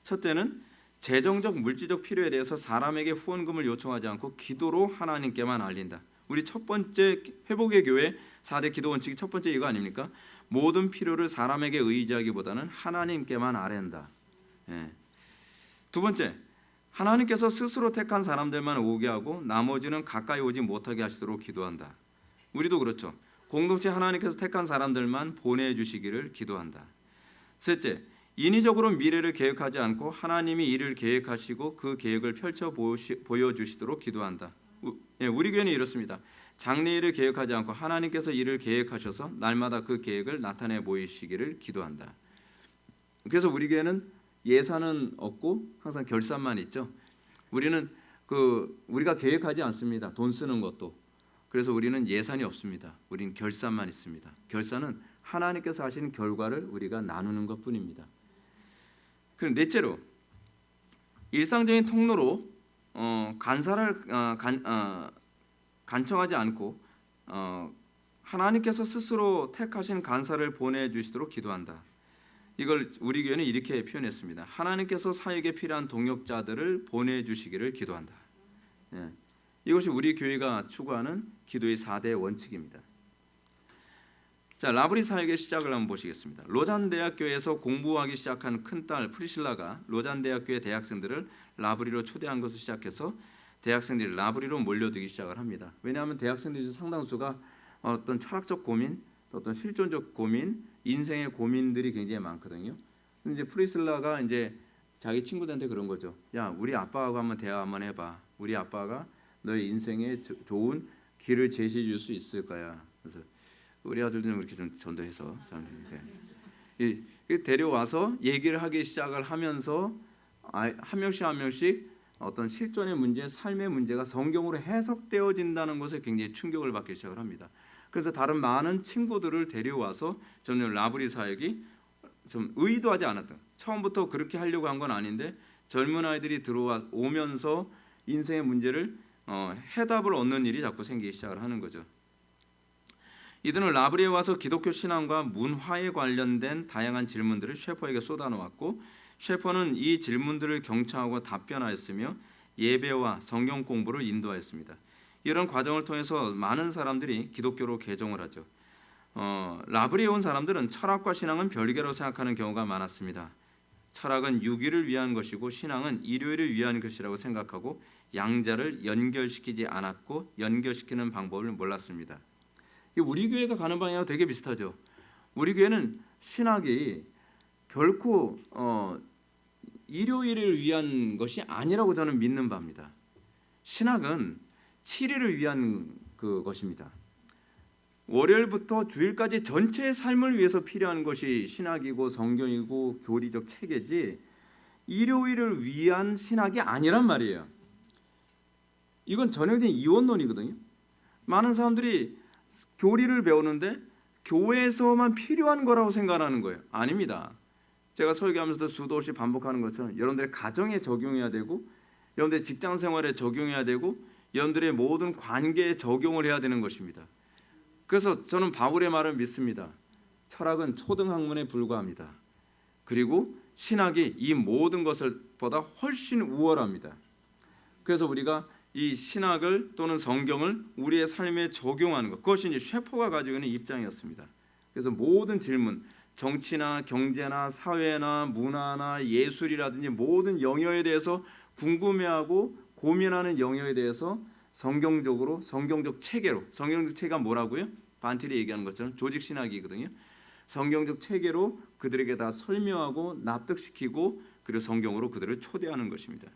첫째는 재정적 물질적 필요에 대해서 사람에게 후원금을 요청하지 않고 기도로 하나님께만 알린다. 우리 첫 번째 회복의 교회 4대 기도 원칙이 첫 번째 이거 아닙니까? 모든 필요를 사람에게 의지하기보다는 하나님께만 아랜다. 두 번째, 하나님께서 스스로 택한 사람들만 오게 하고 나머지는 가까이 오지 못하게 하시도록 기도한다. 우리도 그렇죠. 공동체 하나님께서 택한 사람들만 보내주시기를 기도한다. 셋째, 인위적으로 미래를 계획하지 않고 하나님이 이를 계획하시고 그 계획을 펼쳐 보여주시도록 기도한다. 우리 교회는 이렇습니다. 장래일을 계획하지 않고 하나님께서 이를 계획하셔서 날마다 그 계획을 나타내 보이시기를 기도한다. 그래서 우리 교회는 예산은 없고 항상 결산만 있죠. 우리는 우리가 계획하지 않습니다. 돈 쓰는 것도. 그래서 우리는 예산이 없습니다. 우리는 결산만 있습니다. 결산은 하나님께서 하시는 결과를 우리가 나누는 것뿐입니다. 그리고 넷째로 일상적인 통로로 간사를 간청하지 않고 하나님께서 스스로 택하신 간사를 보내주시도록 기도한다. 이걸 우리 교회는 이렇게 표현했습니다. 하나님께서 사역에 필요한 동역자들을 보내주시기를 기도한다. 이것이 우리 교회가 추구하는 기도의 4대 원칙입니다. 자, 라브리 사역의 시작을 한번 보시겠습니다. 로잔 대학교에서 공부하기 시작한 큰딸 프리실라가 로잔 대학교의 대학생들을 라브리로 초대한 것을 시작해서 대학생들이 라브리로 몰려들기 시작을 합니다. 왜냐하면 대학생들 중 상당수가 어떤 철학적 고민, 어떤 실존적 고민, 인생의 고민들이 굉장히 많거든요. 근데 이제 프리실라가 이제 자기 친구들한테 그런 거죠. 야, 우리 아빠하고 한번 대화 한번 해봐. 우리 아빠가 너의 인생에 좋은 길을 제시해 줄 수 있을 거야. 그래서 우리 아들들은 그렇게 좀 전도해서 데려와서 얘기를 하기 시작을 하면서 한 명씩 어떤 실존의 문제, 삶의 문제가 성경으로 해석되어진다는 것에 굉장히 충격을 받기 시작을 합니다. 그래서 다른 많은 친구들을 데려와서 저는 라브리 사역이 좀 의도하지 않았던, 처음부터 그렇게 하려고 한 건 아닌데 젊은 아이들이 오면서 인생의 문제를 해답을 얻는 일이 자꾸 생기기 시작을 하는 거죠. 이들은 라브리에 와서 기독교 신앙과 문화에 관련된 다양한 질문들을 셰퍼에게 쏟아놓았고 셰퍼는 이 질문들을 경청하고 답변하였으며 예배와 성경 공부를 인도하였습니다. 이런 과정을 통해서 많은 사람들이 기독교로 개종을 하죠. 라브리에 온 사람들은 철학과 신앙은 별개로 생각하는 경우가 많았습니다. 철학은 유기를 위한 것이고 신앙은 일요일을 위한 것이라고 생각하고 양자를 연결시키지 않았고 연결시키는 방법을 몰랐습니다. 우리 교회가 가는 방향과 되게 비슷하죠. 우리 교회는 신학이 결코 일요일을 위한 것이 아니라고 저는 믿는 바입니다. 신학은 7일을 위한 것입니다. 월요일부터 주일까지 전체의 삶을 위해서 필요한 것이 신학이고 성경이고 교리적 체계지 일요일을 위한 신학이 아니란 말이에요. 이건 전형적인 이원론이거든요. 많은 사람들이 교리를 배우는데 교회에서만 필요한 거라고 생각하는 거예요. 아닙니다. 제가 설교하면서도 수도 없이 반복하는 것처럼 여러분들의 가정에 적용해야 되고 여러분들의 직장 생활에 적용해야 되고 여러분들의 모든 관계에 적용을 해야 되는 것입니다. 그래서 저는 바울의 말을 믿습니다. 철학은 초등학문에 불과합니다. 그리고 신학이 이 모든 것을 보다 훨씬 우월합니다. 그래서 우리가 이 신학을 또는 성경을 우리의 삶에 적용하는 것, 그것이 이제 셰퍼가 가지고 있는 입장이었습니다. 그래서 모든 질문, 정치나 경제나 사회나 문화나 예술이라든지 모든 영역에 대해서 궁금해하고 고민하는 영역에 대해서 성경적으로 성경적 체계로, 성경적 체계가 뭐라고요? 반틸이 얘기하는 것처럼 조직 신학이거든요. 성경적 체계로 그들에게 다 설명하고 납득시키고 그리고 성경으로 그들을 초대하는 것입니다.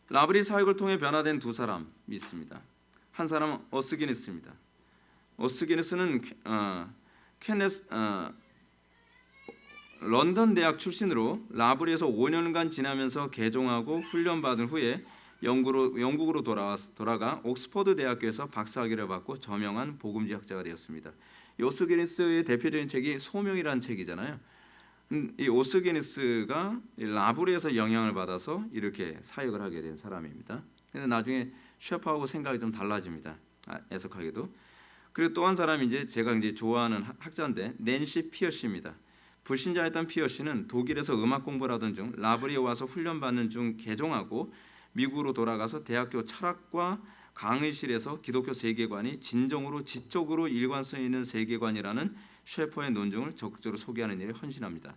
라브리 사역을 통해 변화된 두 사람이 있습니다. 한 사람은 어스기니스입니다. 어스기니스는 런던 대학 출신으로 라브리에서 5년간 지나면서 개종하고 훈련받은 후에 영국으로 돌아가 옥스퍼드 대학교에서 박사학위를 받고 저명한 복음지학자가 되었습니다. 이 오스게니스의 대표적인 책이 소명이라는 책이잖아요. 이 오스게니스가 라브리에서 영향을 받아서 이렇게 사역을 하게 된 사람입니다. 근데 나중에 셰퍼하고 생각이 좀 달라집니다. 애석하게도. 그리고 또 한 사람이 제가 좋아하는 학자인데 낸시 피어시입니다. 불신자였던 피어시는 독일에서 음악 공부를 하던 중 라브리에 와서 훈련받는 중 개종하고 미국으로 돌아가서 대학교 철학과 강의실에서 기독교 세계관이 진정으로 지적으로 일관성 있는 세계관이라는 셰퍼의 논증을 적극적으로 소개하는 일에 헌신합니다.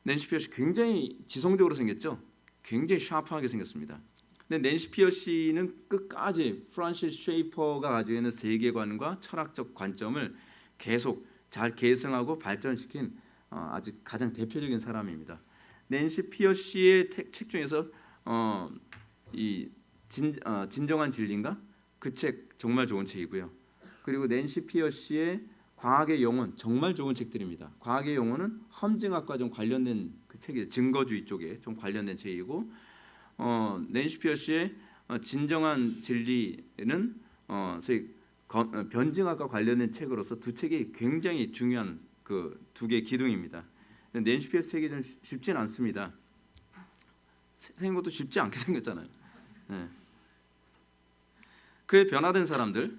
낸시 피어시 굉장히 지성적으로 생겼죠. 굉장히 샤프하게 생겼습니다. 근데 낸시 피어시는 끝까지 프란시스 셰퍼가 가지고 있는 세계관과 철학적 관점을 계속 잘 계승하고 발전시킨 아주 가장 대표적인 사람입니다. 낸시 피어시의 책 중에서 진정한 진리인가? 그 책 정말 좋은 책이고요. 그리고 낸시 피어시의 과학의 영혼 정말 좋은 책들입니다. 과학의 영혼은 험증학과 좀 관련된 그 책이 증거주의 쪽에 좀 관련된 책이고 낸시 피어시의 진정한 진리는 소위 변증학과 관련된 책으로서 두 책이 굉장히 중요한 그 두 개의 기둥입니다. 낸시 피어시 책이 좀 쉽지는 않습니다. 생긴 것도 쉽지 않게 생겼잖아요. 네. 그의 변화된 사람들,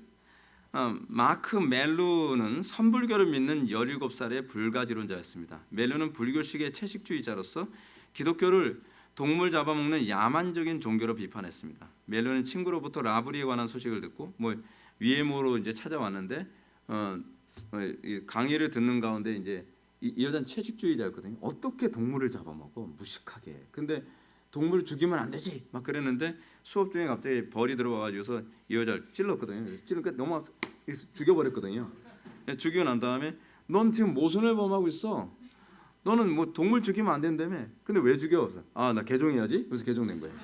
마크 멜루는 선불교를 믿는 17살의 불가지론자였습니다. 멜루는 불교식의 채식주의자로서 기독교를 동물 잡아먹는 야만적인 종교로 비판했습니다. 멜루는 친구로부터 라브리에 관한 소식을 듣고 위에모로 찾아왔는데 강의를 듣는 가운데 이 여자는 채식주의자였거든요. 어떻게 동물을 잡아먹어 무식하게. 근데 동물을 죽이면 안 되지 막 그랬는데 수업 중에 갑자기 벌이 들어와가지고서 이 여자를 찔렀거든요. 찔르니까 너무 죽여버렸거든요. 죽이고 난 다음에 넌 지금 모순을 범하고 있어. 너는 뭐 동물 죽이면 안 된다며. 근데 왜 죽여? 나 개종해야지. 그래서 개종된 거예요.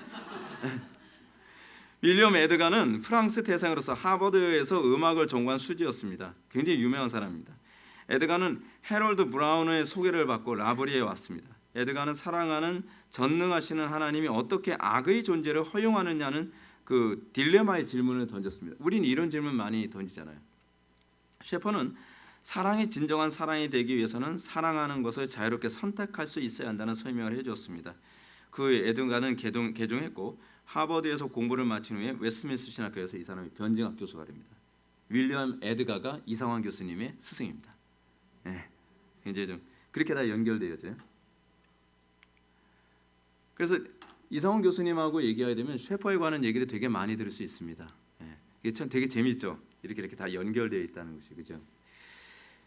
윌리엄 에드가는 프랑스 대상으로서 하버드에서 음악을 전공한 수지였습니다. 굉장히 유명한 사람입니다. 에드가는 해럴드 브라운의 소개를 받고 라브리에 왔습니다. 에드가는 사랑하는 전능하시는 하나님이 어떻게 악의 존재를 허용하느냐는 그 딜레마의 질문을 던졌습니다. 우리는 이런 질문 많이 던지잖아요. 셰퍼는 사랑이 진정한 사랑이 되기 위해서는 사랑하는 것을 자유롭게 선택할 수 있어야 한다는 설명을 해주었습니다. 그 에드가는 개종했고 하버드에서 공부를 마친 후에 웨스트민스터 신학교에서 이 사람이 변증학 교수가 됩니다. 윌리엄 에드가가 이상환 교수님의 스승입니다. 굉장히 좀 그렇게 다 연결되어져요. 그래서 이상훈 교수님하고 얘기하게 되면 셰퍼에 관한 얘기를 되게 많이 들을 수 있습니다. 이게 참 되게 재밌죠. 이렇게 다 연결되어 있다는 것이 그죠.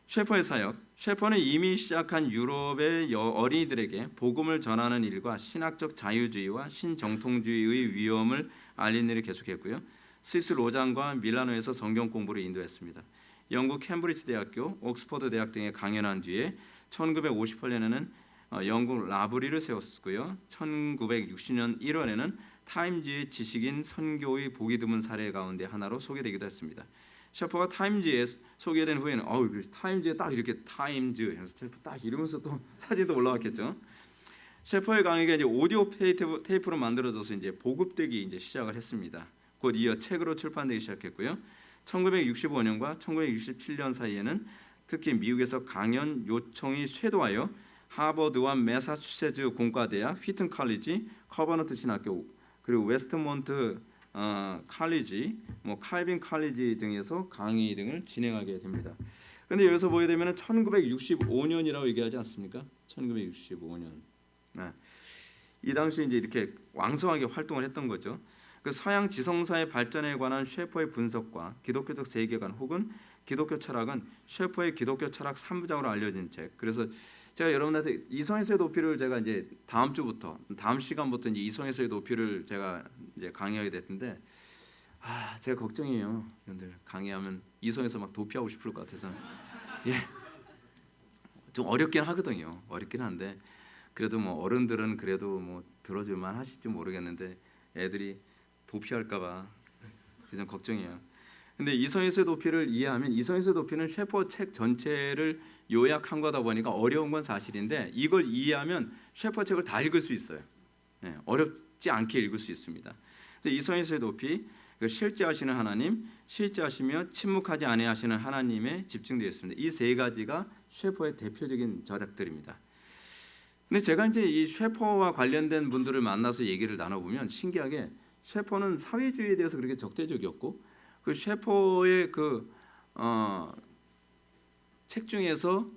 셰퍼의 사역. 셰퍼는 이미 시작한 유럽의 어린이들에게 복음을 전하는 일과 신학적 자유주의와 신정통주의의 위험을 알리는 일을 계속했고요. 스위스 로잔과 밀라노에서 성경 공부를 인도했습니다. 영국 캠브리지 대학교, 옥스퍼드 대학 등에 강연한 뒤에 1958년에는 영국 라브리를 세웠고요. 1960년 1월에는 타임지의 지식인 선교의 보기 드문 사례 가운데 하나로 소개되기도 했습니다. 셰퍼가 타임지에 소개된 후에는 그 타임지에 딱 이렇게 타임즈 해서 딱 이러면서 또 사진도 올라왔겠죠. 셰퍼의 강의가 이제 오디오 테이프로 만들어져서 이제 보급되기 이제 시작을 했습니다. 곧 이어 책으로 출판되기 시작했고요. 1965년과 1967년 사이에는 특히 미국에서 강연 요청이 쇄도하여 하버드와 매사추세츠 공과대학, 휘튼 칼리지, 커버넌트 신학교, 그리고 웨스트몬트 칼리지, 칼빈 칼리지 등에서 강의 등을 진행하게 됩니다. 그런데 여기서 보게 되면 1965년이라고 얘기하지 않습니까? 1965년. 이 당시 이제 이렇게 왕성하게 활동을 했던 거죠. 그 서양 지성사의 발전에 관한 셰퍼의 분석과 기독교적 세계관 혹은 기독교 철학은 셰퍼의 기독교 철학 3부작으로 알려진 책. 그래서 제가 여러분한테 이성에서의 도피를 제가 이제 다음 시간부터 이제 이성에서의 도피를 제가 이제 강의하게 됐는데 제가 걱정이에요. 여러분들 강의하면 이성에서 막 도피하고 싶을 것 같아서 좀 어렵긴 하거든요. 어렵긴 한데 그래도 어른들은 그래도 들어줄만 하실지 모르겠는데 애들이 도피할까봐 좀 걱정이에요. 근데 이성에서의 도피를 이해하면 이성에서의 도피는 셰퍼 책 전체를 요약한 거다 보니까 어려운 건 사실인데 이걸 이해하면 셰퍼 책을 다 읽을 수 있어요. 어렵지 않게 읽을 수 있습니다. 이성에서의 도피, 실제하시는 하나님, 실제하시며 침묵하지 아니하시는 하나님에 집중되어 있습니다. 이 세 가지가 셰퍼의 대표적인 저작들입니다. 근데 제가 이제 이 셰퍼와 관련된 분들을 만나서 얘기를 나눠보면 신기하게 셰퍼는 사회주의에 대해서 그렇게 적대적이었고 그 셰퍼의 책 중에서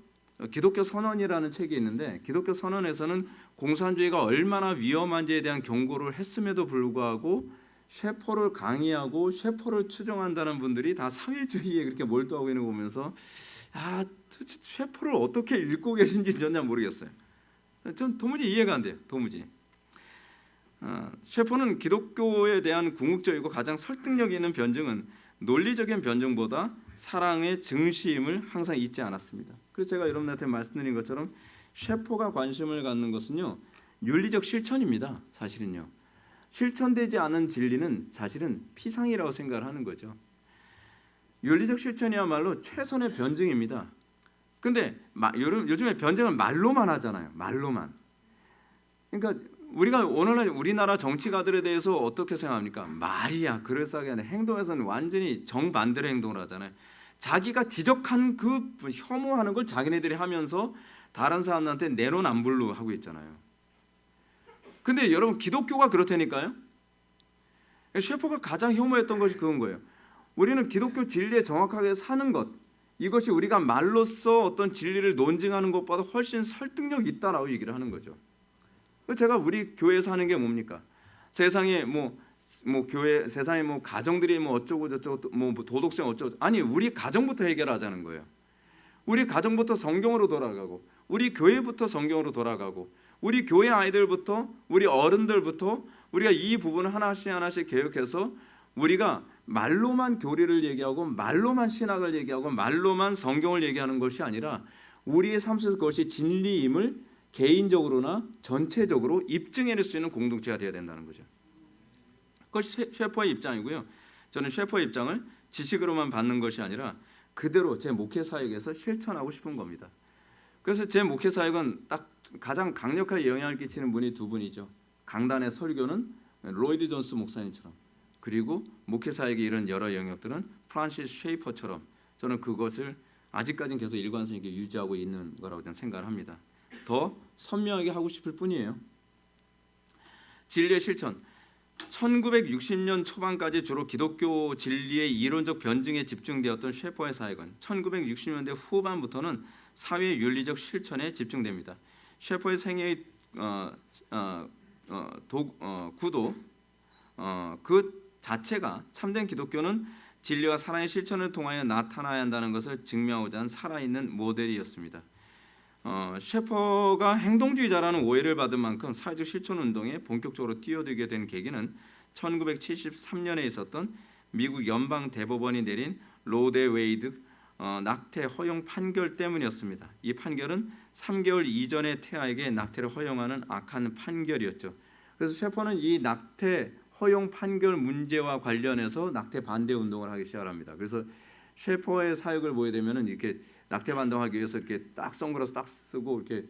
기독교 선언이라는 책이 있는데 기독교 선언에서는 공산주의가 얼마나 위험한지에 대한 경고를 했음에도 불구하고 셰퍼를 강의하고 셰퍼를 추종한다는 분들이 다 사회주의에 그렇게 몰두하고 있는 거 보면서 셰퍼를 어떻게 읽고 계신지 전혀 모르겠어요. 전 도무지 이해가 안 돼요. 도무지. 셰퍼는 기독교에 대한 궁극적이고 가장 설득력 있는 변증은 논리적인 변증보다 사랑의 증시임을 항상 잊지 않았습니다. 그래서 제가 여러분한테 말씀드린 것처럼 셰퍼가 관심을 갖는 것은요 윤리적 실천입니다. 사실은요 실천되지 않은 진리는 사실은 피상이라고 생각을 하는 거죠. 윤리적 실천이야말로 최선의 변증입니다. 근데 요즘에 변증을 말로만 하잖아요. 말로만. 그러니까 우리가 오늘날 우리나라 정치가들에 대해서 어떻게 생각합니까? 말이야 그럴싸하게 하는데 행동에서는 완전히 정반대로 행동을 하잖아요. 자기가 지적한 그 혐오하는 걸 자기네들이 하면서 다른 사람한테 내로남불로 하고 있잖아요. 근데 여러분 기독교가 그렇다니까요. 셰퍼가 가장 혐오했던 것이 그건 거예요. 우리는 기독교 진리에 정확하게 사는 것, 이것이 우리가 말로써 어떤 진리를 논증하는 것보다 훨씬 설득력 있다라고 얘기를 하는 거죠. 제가 우리 교회에서 하는 게 뭡니까? 세상에 교회 세상에 가정들이 어쩌고 저쩌고 도덕성 어쩌고 아니 우리 가정부터 해결하자는 거예요. 우리 가정부터 성경으로 돌아가고 우리 교회부터 성경으로 돌아가고 우리 교회 아이들부터 우리 어른들부터 우리가 이 부분을 하나씩 개혁해서 우리가 말로만 교리를 얘기하고 말로만 신학을 얘기하고 말로만 성경을 얘기하는 것이 아니라 우리의 삶 속에서 그것이 진리임을 개인적으로나 전체적으로 입증해낼 수 있는 공동체가 되어야 된다는 거죠. 그것이 셰퍼의 입장이고요. 저는 셰퍼의 입장을 지식으로만 받는 것이 아니라 그대로 제 목회 사역에서 실천하고 싶은 겁니다. 그래서 제 목회 사역은 딱 가장 강력하게 영향을 끼치는 분이 두 분이죠. 강단의 설교는 로이드 존스 목사님처럼, 그리고 목회 사역의 이런 여러 영역들은 프란시스 셰이퍼처럼 저는 그것을 아직까지는 계속 일관성 있게 유지하고 있는 거라고 저는 생각을 합니다. 더 선명하게 하고 싶을 뿐이에요. 진리의 실천. 1960년 초반까지 주로 기독교 진리의 이론적 변증에 집중되었던 셰퍼의 사역은 1960년대 후반부터는 사회 윤리적 실천에 집중됩니다. 셰퍼의 생애의 구도 그 자체가 참된 기독교는 진리와 사랑의 실천을 통하여 나타나야 한다는 것을 증명하고자 한 살아있는 모델이었습니다. 셰퍼가 행동주의자라는 오해를 받은 만큼 사회적 실천 운동에 본격적으로 뛰어들게 된 계기는 1973년에 있었던 미국 연방 대법원이 내린 로데 웨이드 낙태 허용 판결 때문이었습니다. 이 판결은 3개월 이전의 태아에게 낙태를 허용하는 악한 판결이었죠. 그래서 셰퍼는 이 낙태 허용 판결 문제와 관련해서 낙태 반대 운동을 하기 시작합니다. 그래서 셰퍼의 사역을 보게 되면은 이렇게 낙태 반대하기 위해서 이렇게 딱 선글라스 딱 쓰고 이렇게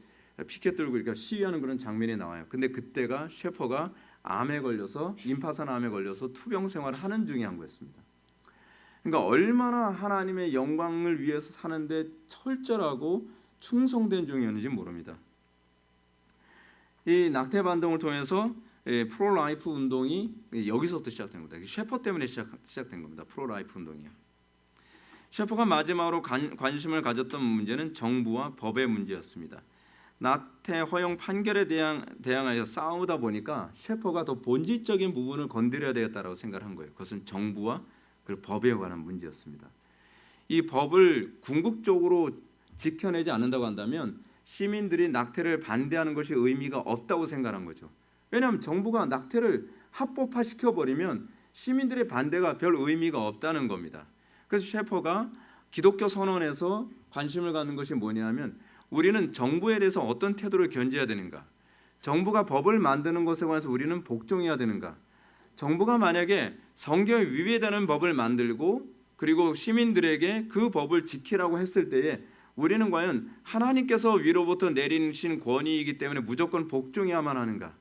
피켓 들고 이렇게 시위하는 그런 장면이 나와요. 근데 그때가 셰퍼가 암에 걸려서 임파선 암에 걸려서 투병 생활을 하는 중에 한 거였습니다. 그러니까 얼마나 하나님의 영광을 위해서 사는데 철저하고 충성된 중이었는지 모릅니다. 이 낙태 반동을 통해서 프로라이프 운동이 여기서부터 시작된 겁니다. 셰퍼 때문에 시작된 겁니다. 프로라이프 운동이요. 셰퍼가 마지막으로 관심을 가졌던 문제는 정부와 법의 문제였습니다. 낙태 허용 판결에 대항하여 싸우다 보니까 셰퍼가 더 본질적인 부분을 건드려야 되겠다라고 생각을 한 거예요. 그것은 정부와 그 법에 관한 문제였습니다. 이 법을 궁극적으로 지켜내지 않는다고 한다면 시민들이 낙태를 반대하는 것이 의미가 없다고 생각한 거죠. 왜냐하면 정부가 낙태를 합법화시켜 버리면 시민들의 반대가 별 의미가 없다는 겁니다. 그래서 셰퍼가 기독교 선언에서 관심을 갖는 것이 뭐냐면 우리는 정부에 대해서 어떤 태도를 견지해야 되는가? 정부가 법을 만드는 것에 관해서 우리는 복종해야 되는가? 정부가 만약에 성경에 위배되는 법을 만들고 그리고 시민들에게 그 법을 지키라고 했을 때에 우리는 과연 하나님께서 위로부터 내리신 권위이기 때문에 무조건 복종해야만 하는가?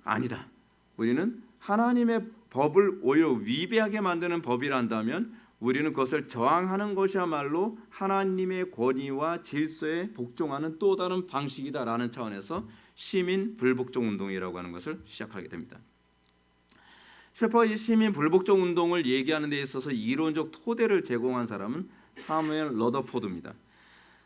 아니다. 우리는 하나님의 법을 오히려 위배하게 만드는 법이란다면 우리는 그것을 저항하는 것이야말로 하나님의 권위와 질서에 복종하는 또 다른 방식이다라는 차원에서 시민 불복종 운동이라고 하는 것을 시작하게 됩니다. 셰퍼가 이 시민 불복종 운동을 얘기하는 데 있어서 이론적 토대를 제공한 사람은 사무엘 러더포드입니다.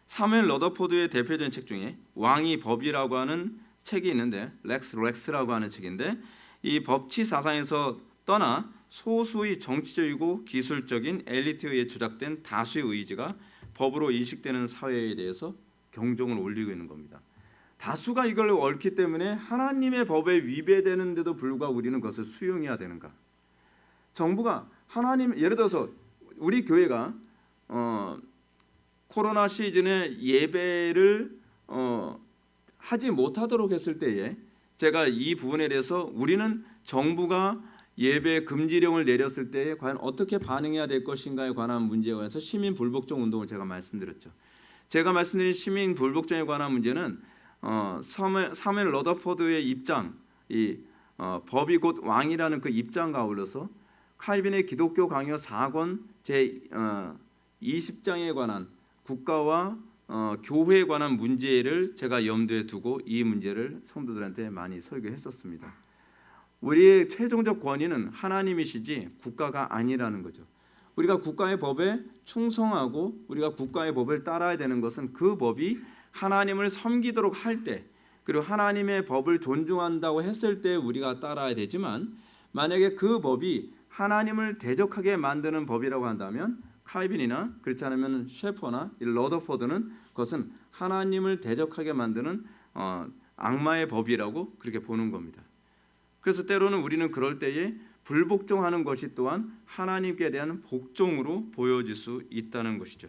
사무엘 러더포드의 대표적인 책 중에 왕이 법이라고 하는 책이 있는데 렉스라고 하는 책인데 이 법치 사상에서 떠나 소수의 정치적이고 기술적인 엘리트에 의해 조작된 다수의 의지가 법으로 인식되는 사회에 대해서 경종을 울리고 있는 겁니다. 다수가 이걸 옳기 때문에 하나님의 법에 위배되는데도 불구하고 우리는 그것을 수용해야 되는가? 정부가 하나님 예를 들어서 우리 교회가 코로나 시즌에 예배를 하지 못하도록 했을 때에 제가 이 부분에 대해서 우리는 정부가 예배 금지령을 내렸을 때에 과연 어떻게 반응해야 될 것인가에 관한 문제에 관해서 시민 불복종 운동을 제가 말씀드렸죠. 제가 말씀드린 시민 불복종에 관한 문제는 사무엘 러더포드의 입장, 법이 곧 왕이라는 그 입장과 어울려서 칼빈의 기독교 강요 4권 제 20장에 관한 국가와 교회에 관한 문제를 제가 염두에 두고 이 문제를 성도들한테 많이 설교했었습니다. 우리의 최종적 권위는 하나님이시지 국가가 아니라는 거죠. 우리가 국가의 법에 충성하고 우리가 국가의 법을 따라야 되는 것은 그 법이 하나님을 섬기도록 할 때 그리고 하나님의 법을 존중한다고 했을 때 우리가 따라야 되지만 만약에 그 법이 하나님을 대적하게 만드는 법이라고 한다면 칼빈이나 그렇지 않으면 셰퍼나 러더포드는 그것은 하나님을 대적하게 만드는 악마의 법이라고 그렇게 보는 겁니다. 그래서 때로는 우리는 그럴 때에 불복종하는 것이 또한 하나님께 대한 복종으로 보여질 수 있다는 것이죠.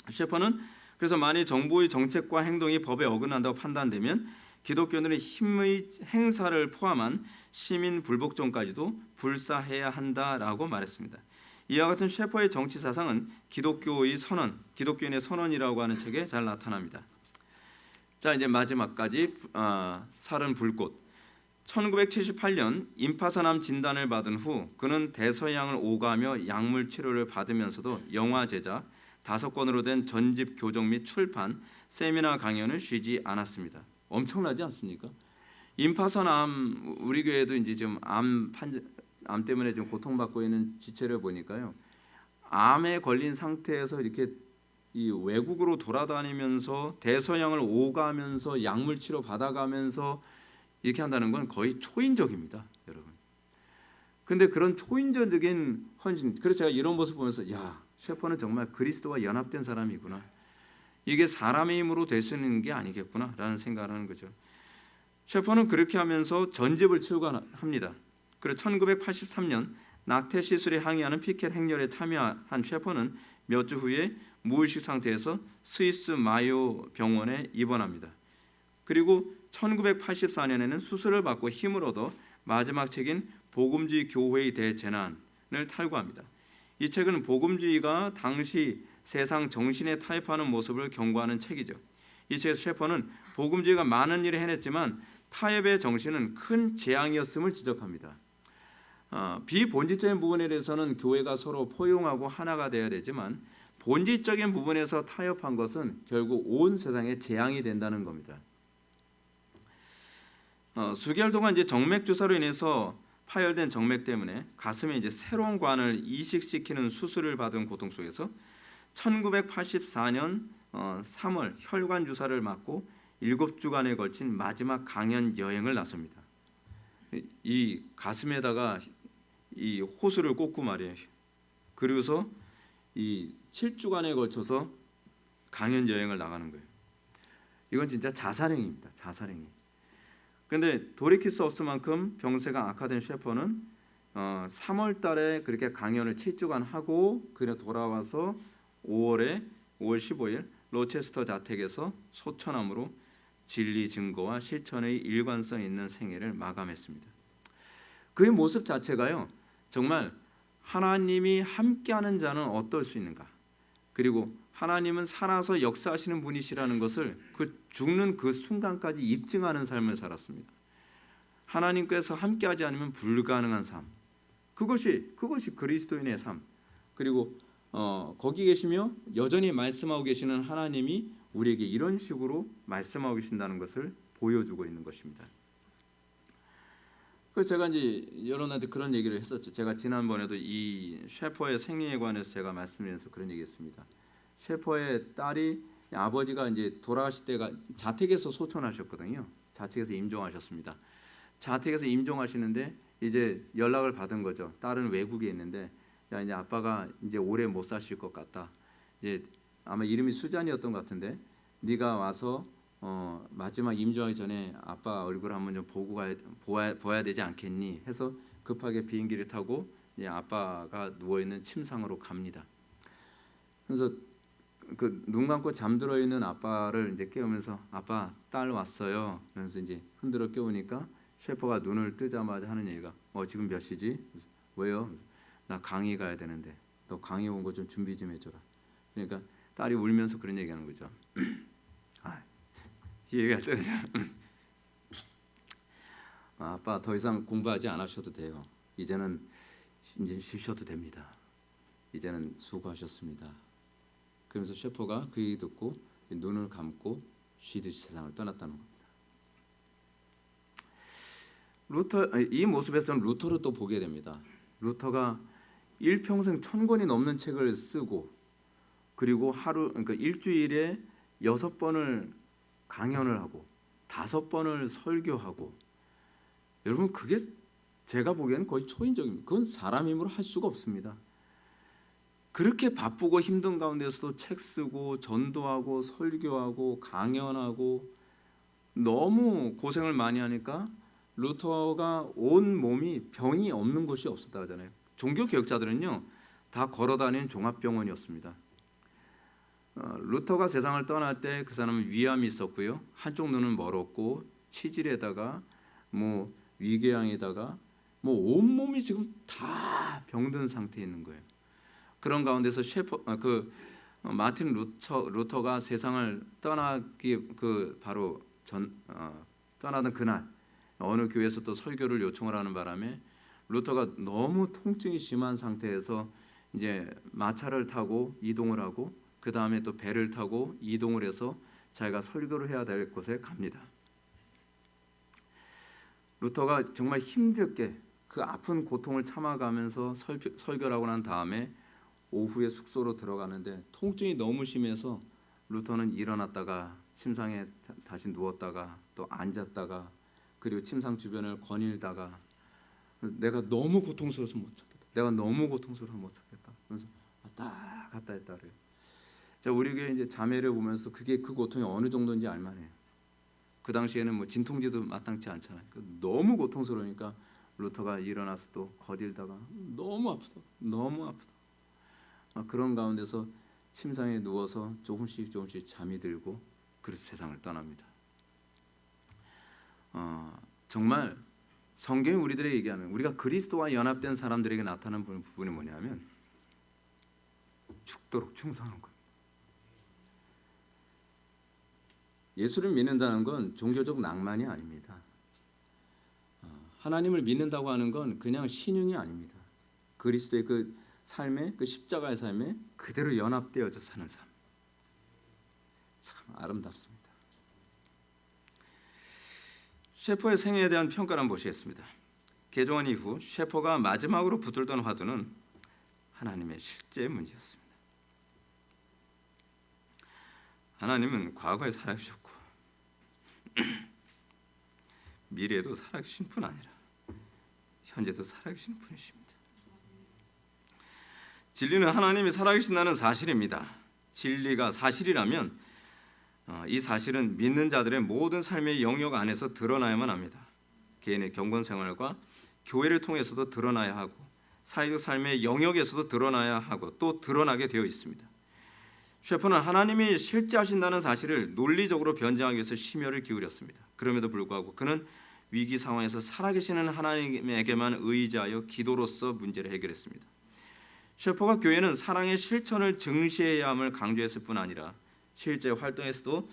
셰퍼는 그래서 만일 정부의 정책과 행동이 법에 어긋난다고 판단되면 기독교인의 힘의 행사를 포함한 시민 불복종까지도 불사해야 한다라고 말했습니다. 이와 같은 셰퍼의 정치 사상은 기독교의 선언, 기독교인의 선언이라고 하는 책에 잘 나타납니다. 자, 이제 마지막까지 살은 불꽃. 1978년 임파선암 진단을 받은 후 그는 대서양을 오가며 약물 치료를 받으면서도 영화 제작, 5권으로 된 전집 교정 및 출판, 세미나 강연을 쉬지 않았습니다. 엄청나지 않습니까? 임파선암 우리 교회도 이제 좀 암 때문에 좀 고통받고 있는 지체를 보니까요. 암에 걸린 상태에서 이렇게 이 외국으로 돌아다니면서 대서양을 오가면서 약물 치료 받아가면서 이렇게 한다는 건 거의 초인적입니다, 여러분. 근데 그런 초인적인 헌신, 그래서 제가 이런 모습 보면서 야, 셰퍼는 정말 그리스도와 연합된 사람이구나. 이게 사람의 힘으로 될 수 있는 게 아니겠구나라는 생각을 하는 거죠. 셰퍼는 그렇게 하면서 전집을 출간합니다. 그리고 1983년 낙태 시술에 항의하는 피켓 행렬에 참여한 셰퍼는 몇 주 후에 무의식 상태에서 스위스 마요 병원에 입원합니다. 그리고 1984년에는 수술을 받고 힘을 얻어 마지막 책인 복음주의 교회의 대재난을 탈구합니다. 이 책은 복음주의가 당시 세상 정신에 타협하는 모습을 경고하는 책이죠. 이 책에서 셰퍼는 복음주의가 많은 일을 해냈지만 타협의 정신은 큰 재앙이었음을 지적합니다. 비본질적인 부분에 대해서는 교회가 서로 포용하고 하나가 되어야 되지만 본질적인 부분에서 타협한 것은 결국 온 세상에 재앙이 된다는 겁니다. 수개월 동안 이제 정맥 주사로 인해서 파열된 정맥 때문에 가슴에 이제 새로운 관을 이식시키는 수술을 받은 고통 속에서 1984년 3월 혈관 주사를 맞고 7주간에 걸친 마지막 강연 여행을 나섭니다. 이 가슴에다가 이 호수를 꽂고 말이에요. 그리고서 이 7주간에 걸쳐서 강연 여행을 나가는 거예요. 이건 진짜 자살행위입니다. 자살행위. 그런데 돌이킬 수 없을 만큼 병세가 악화된 셰퍼는 3월 달에 그렇게 강연을 7주간 하고 그래 돌아와서 5월 15일 로체스터 자택에서 소천암으로 진리 증거와 실천의 일관성 있는 생애를 마감했습니다. 그의 모습 자체가요, 정말 하나님이 함께하는 자는 어떨 수 있는가, 그리고 하나님은 살아서 역사하시는 분이시라는 것을 그 죽는 그 순간까지 입증하는 삶을 살았습니다. 하나님께서 함께하지 않으면 불가능한 삶, 그것이 그리스도인의 삶. 그리고 거기 계시며 여전히 말씀하고 계시는 하나님이 우리에게 이런 식으로 말씀하고 계신다는 것을 보여주고 있는 것입니다. 그래서 제가 이제 여러분한테 그런 얘기를 했었죠. 제가 지난번에도 이 셰퍼의 생애에 관해서 제가 말씀드려서 그런 얘기했습니다. 셰퍼의 딸이 아버지가 이제 돌아가실 때가 자택에서 소천하셨거든요. 자택에서 임종하셨습니다. 자택에서 임종하시는데 이제 연락을 받은 거죠. 딸은 외국에 있는데, 야, 이제 아빠가 이제 오래 못 사실 것 같다. 이제 아마 이름이 수잔이었던 것 같은데, 네가 와서 마지막 임종하기 전에 아빠 얼굴 한번 좀 보아야 되지 않겠니? 해서 급하게 비행기를 타고 이제 아빠가 누워 있는 침상으로 갑니다. 그래서 그 눈 감고 잠들어 있는 아빠를 이제 깨우면서 아빠, 딸 왔어요. 그래서 이제 흔들어 깨우니까 셰퍼가 눈을 뜨자마자 하는 얘기가 지금 몇 시지? 왜요? 나 강의 가야 되는데 너 강의 온 거 좀 준비 좀 해줘라. 그러니까 딸이 울면서 그런 얘기하는 거죠. 이 얘기가 떠오르냐? 아빠 더 이상 공부하지 않으셔도 돼요. 이제 쉬셔도 됩니다. 이제는 수고하셨습니다. 그러면서 셰퍼가 그 얘기 듣고 눈을 감고 쉬듯이 세상을 떠났다는 겁니다. 이 모습에서는 루터를 또 보게 됩니다. 루터가 일평생 1000권이 넘는 책을 쓰고, 그리고 그러니까 일주일에 6번을 강연을 하고 5번을 설교하고, 여러분 그게 제가 보기에는 거의 초인적입니다. 그건 사람 힘으로 할 수가 없습니다. 그렇게 바쁘고 힘든 가운데서도 책 쓰고 전도하고 설교하고 강연하고 너무 고생을 많이 하니까 루터가 온 몸이 병이 없는 곳이 없었다 하잖아요. 종교 개혁자들은요 다 걸어다니는 종합병원이었습니다. 루터가 세상을 떠날 때 그 사람은 위암이 있었고요. 한쪽 눈은 멀었고 치질에다가 위궤양에다가 온몸이 지금 다 병든 상태에 있는 거예요. 그런 가운데서 마틴 루터가 세상을 떠나기 떠나던 그날 어느 교회에서 또 설교를 요청을 하는 바람에 루터가 너무 통증이 심한 상태에서 이제 마차를 타고 이동을 하고 그 다음에 또 배를 타고 이동을 해서 자기가 설교를 해야 될 곳에 갑니다. 루터가 정말 힘들게 그 아픈 고통을 참아가면서 설교를 하고 난 다음에 오후에 숙소로 들어가는데 통증이 너무 심해서 루터는 일어났다가 침상에 다시 누웠다가 또 앉았다가 그리고 침상 주변을 거닐다가 내가 너무 고통스러워서 못 찾겠다. 내가 너무 고통스러워서 못 찾겠다. 그래서 왔다 갔다 했다 그래요. 자, 우리 교회 이제 자매를 보면서 그 고통이 어느 정도인지 알만해요. 그 당시에는 진통제도 마땅치 않잖아요. 너무 고통스러우니까 루터가 일어나서 또 거닐다가 너무 아프다. 그런 가운데서 침상에 누워서 조금씩 잠이 들고 그래서 세상을 떠납니다. 정말 성경이 우리들에게 얘기하면 우리가 그리스도와 연합된 사람들에게 나타나는 부분이 뭐냐면 죽도록 충성하는 겁니다. 예수를 믿는다는 건 종교적 낭만이 아닙니다. 하나님을 믿는다고 하는 건 그냥 신용이 아닙니다. 그리스도의 그 삶에, 그 십자가의 삶에 그대로 연합되어져 사는 삶. 참 아름답습니다. 셰퍼의 생애에 대한 평가를 한번 보시겠습니다. 개종한 이후 셰퍼가 마지막으로 붙들던 화두는 하나님의 실제의 문제였습니다. 하나님은 과거에 살아계셨고 미래에도 살아계신 뿐 아니라 현재도 살아계신 분이십니다. 진리는 하나님이 살아계신다는 사실입니다. 진리가 사실이라면 이 사실은 믿는 자들의 모든 삶의 영역 안에서 드러나야만 합니다. 개인의 경건 생활과 교회를 통해서도 드러나야 하고 사회적 삶의 영역에서도 드러나야 하고 또 드러나게 되어 있습니다. 셰퍼는 하나님이 실제하신다는 사실을 논리적으로 변증하기 위해서 심혈을 기울였습니다. 그럼에도 불구하고 그는 위기 상황에서 살아계시는 하나님에게만 의지하여 기도로서 문제를 해결했습니다. 셰퍼가 교회는 사랑의 실천을 증시해야 함을 강조했을 뿐 아니라 실제 활동에서도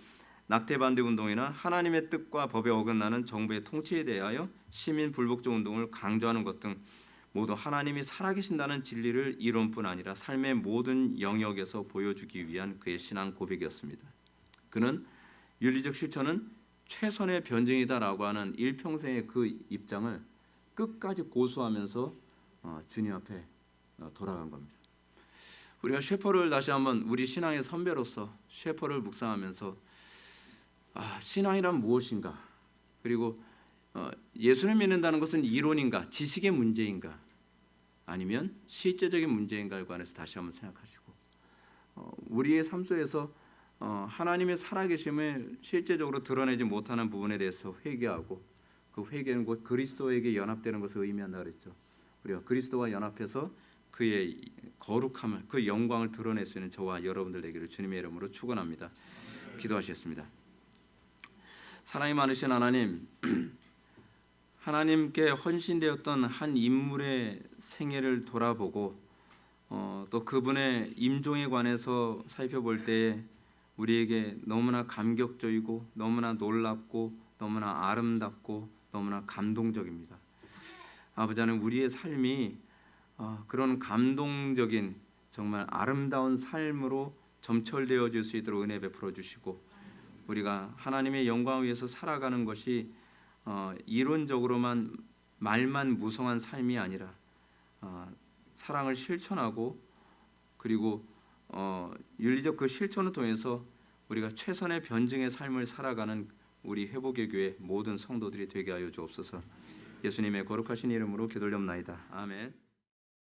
낙태반대 운동이나 하나님의 뜻과 법에 어긋나는 정부의 통치에 대하여 시민 불복종 운동을 강조하는 것 등 모두 하나님이 살아계신다는 진리를 이론뿐 아니라 삶의 모든 영역에서 보여주기 위한 그의 신앙 고백이었습니다. 그는 윤리적 실천은 최선의 변증이다라고 하는 일평생의 그 입장을 끝까지 고수하면서 주님 앞에 돌아간 겁니다. 우리가 셰퍼를 다시 한번 우리 신앙의 선배로서 셰퍼를 묵상하면서 신앙이란 무엇인가, 그리고 예수를 믿는다는 것은 이론인가, 지식의 문제인가, 아니면 실제적인 문제인가에 관해서 다시 한번 생각하시고 우리의 삶 속에서 하나님의 살아계심을 실제적으로 드러내지 못하는 부분에 대해서 회개하고 그 회개는 곧 그리스도에게 연합되는 것을 의미한다 그랬죠. 우리가 그리스도와 연합해서 그의 거룩함을, 그 영광을 드러낼 수 있는 저와 여러분들 되기를 주님의 이름으로 축원합니다. 기도하시겠습니다. 사랑이 많으신 하나님, 하나님께 헌신되었던 한 인물의 생애를 돌아보고 또 그분의 임종에 관해서 살펴볼 때에 우리에게 너무나 감격적이고 너무나 놀랍고 너무나 아름답고 너무나 감동적입니다. 아버지 하나님, 우리의 삶이 그런 감동적인 정말 아름다운 삶으로 점철되어질 수 있도록 은혜 베풀어 주시고, 우리가 하나님의 영광을 위해서 살아가는 것이 이론적으로만 말만 무성한 삶이 아니라 사랑을 실천하고 그리고 윤리적 그 실천을 통해서 우리가 최선의 변증의 삶을 살아가는 우리 회복의 교회 모든 성도들이 되게 하여 주옵소서. 예수님의 거룩하신 이름으로 기도올옵나이다. 아멘.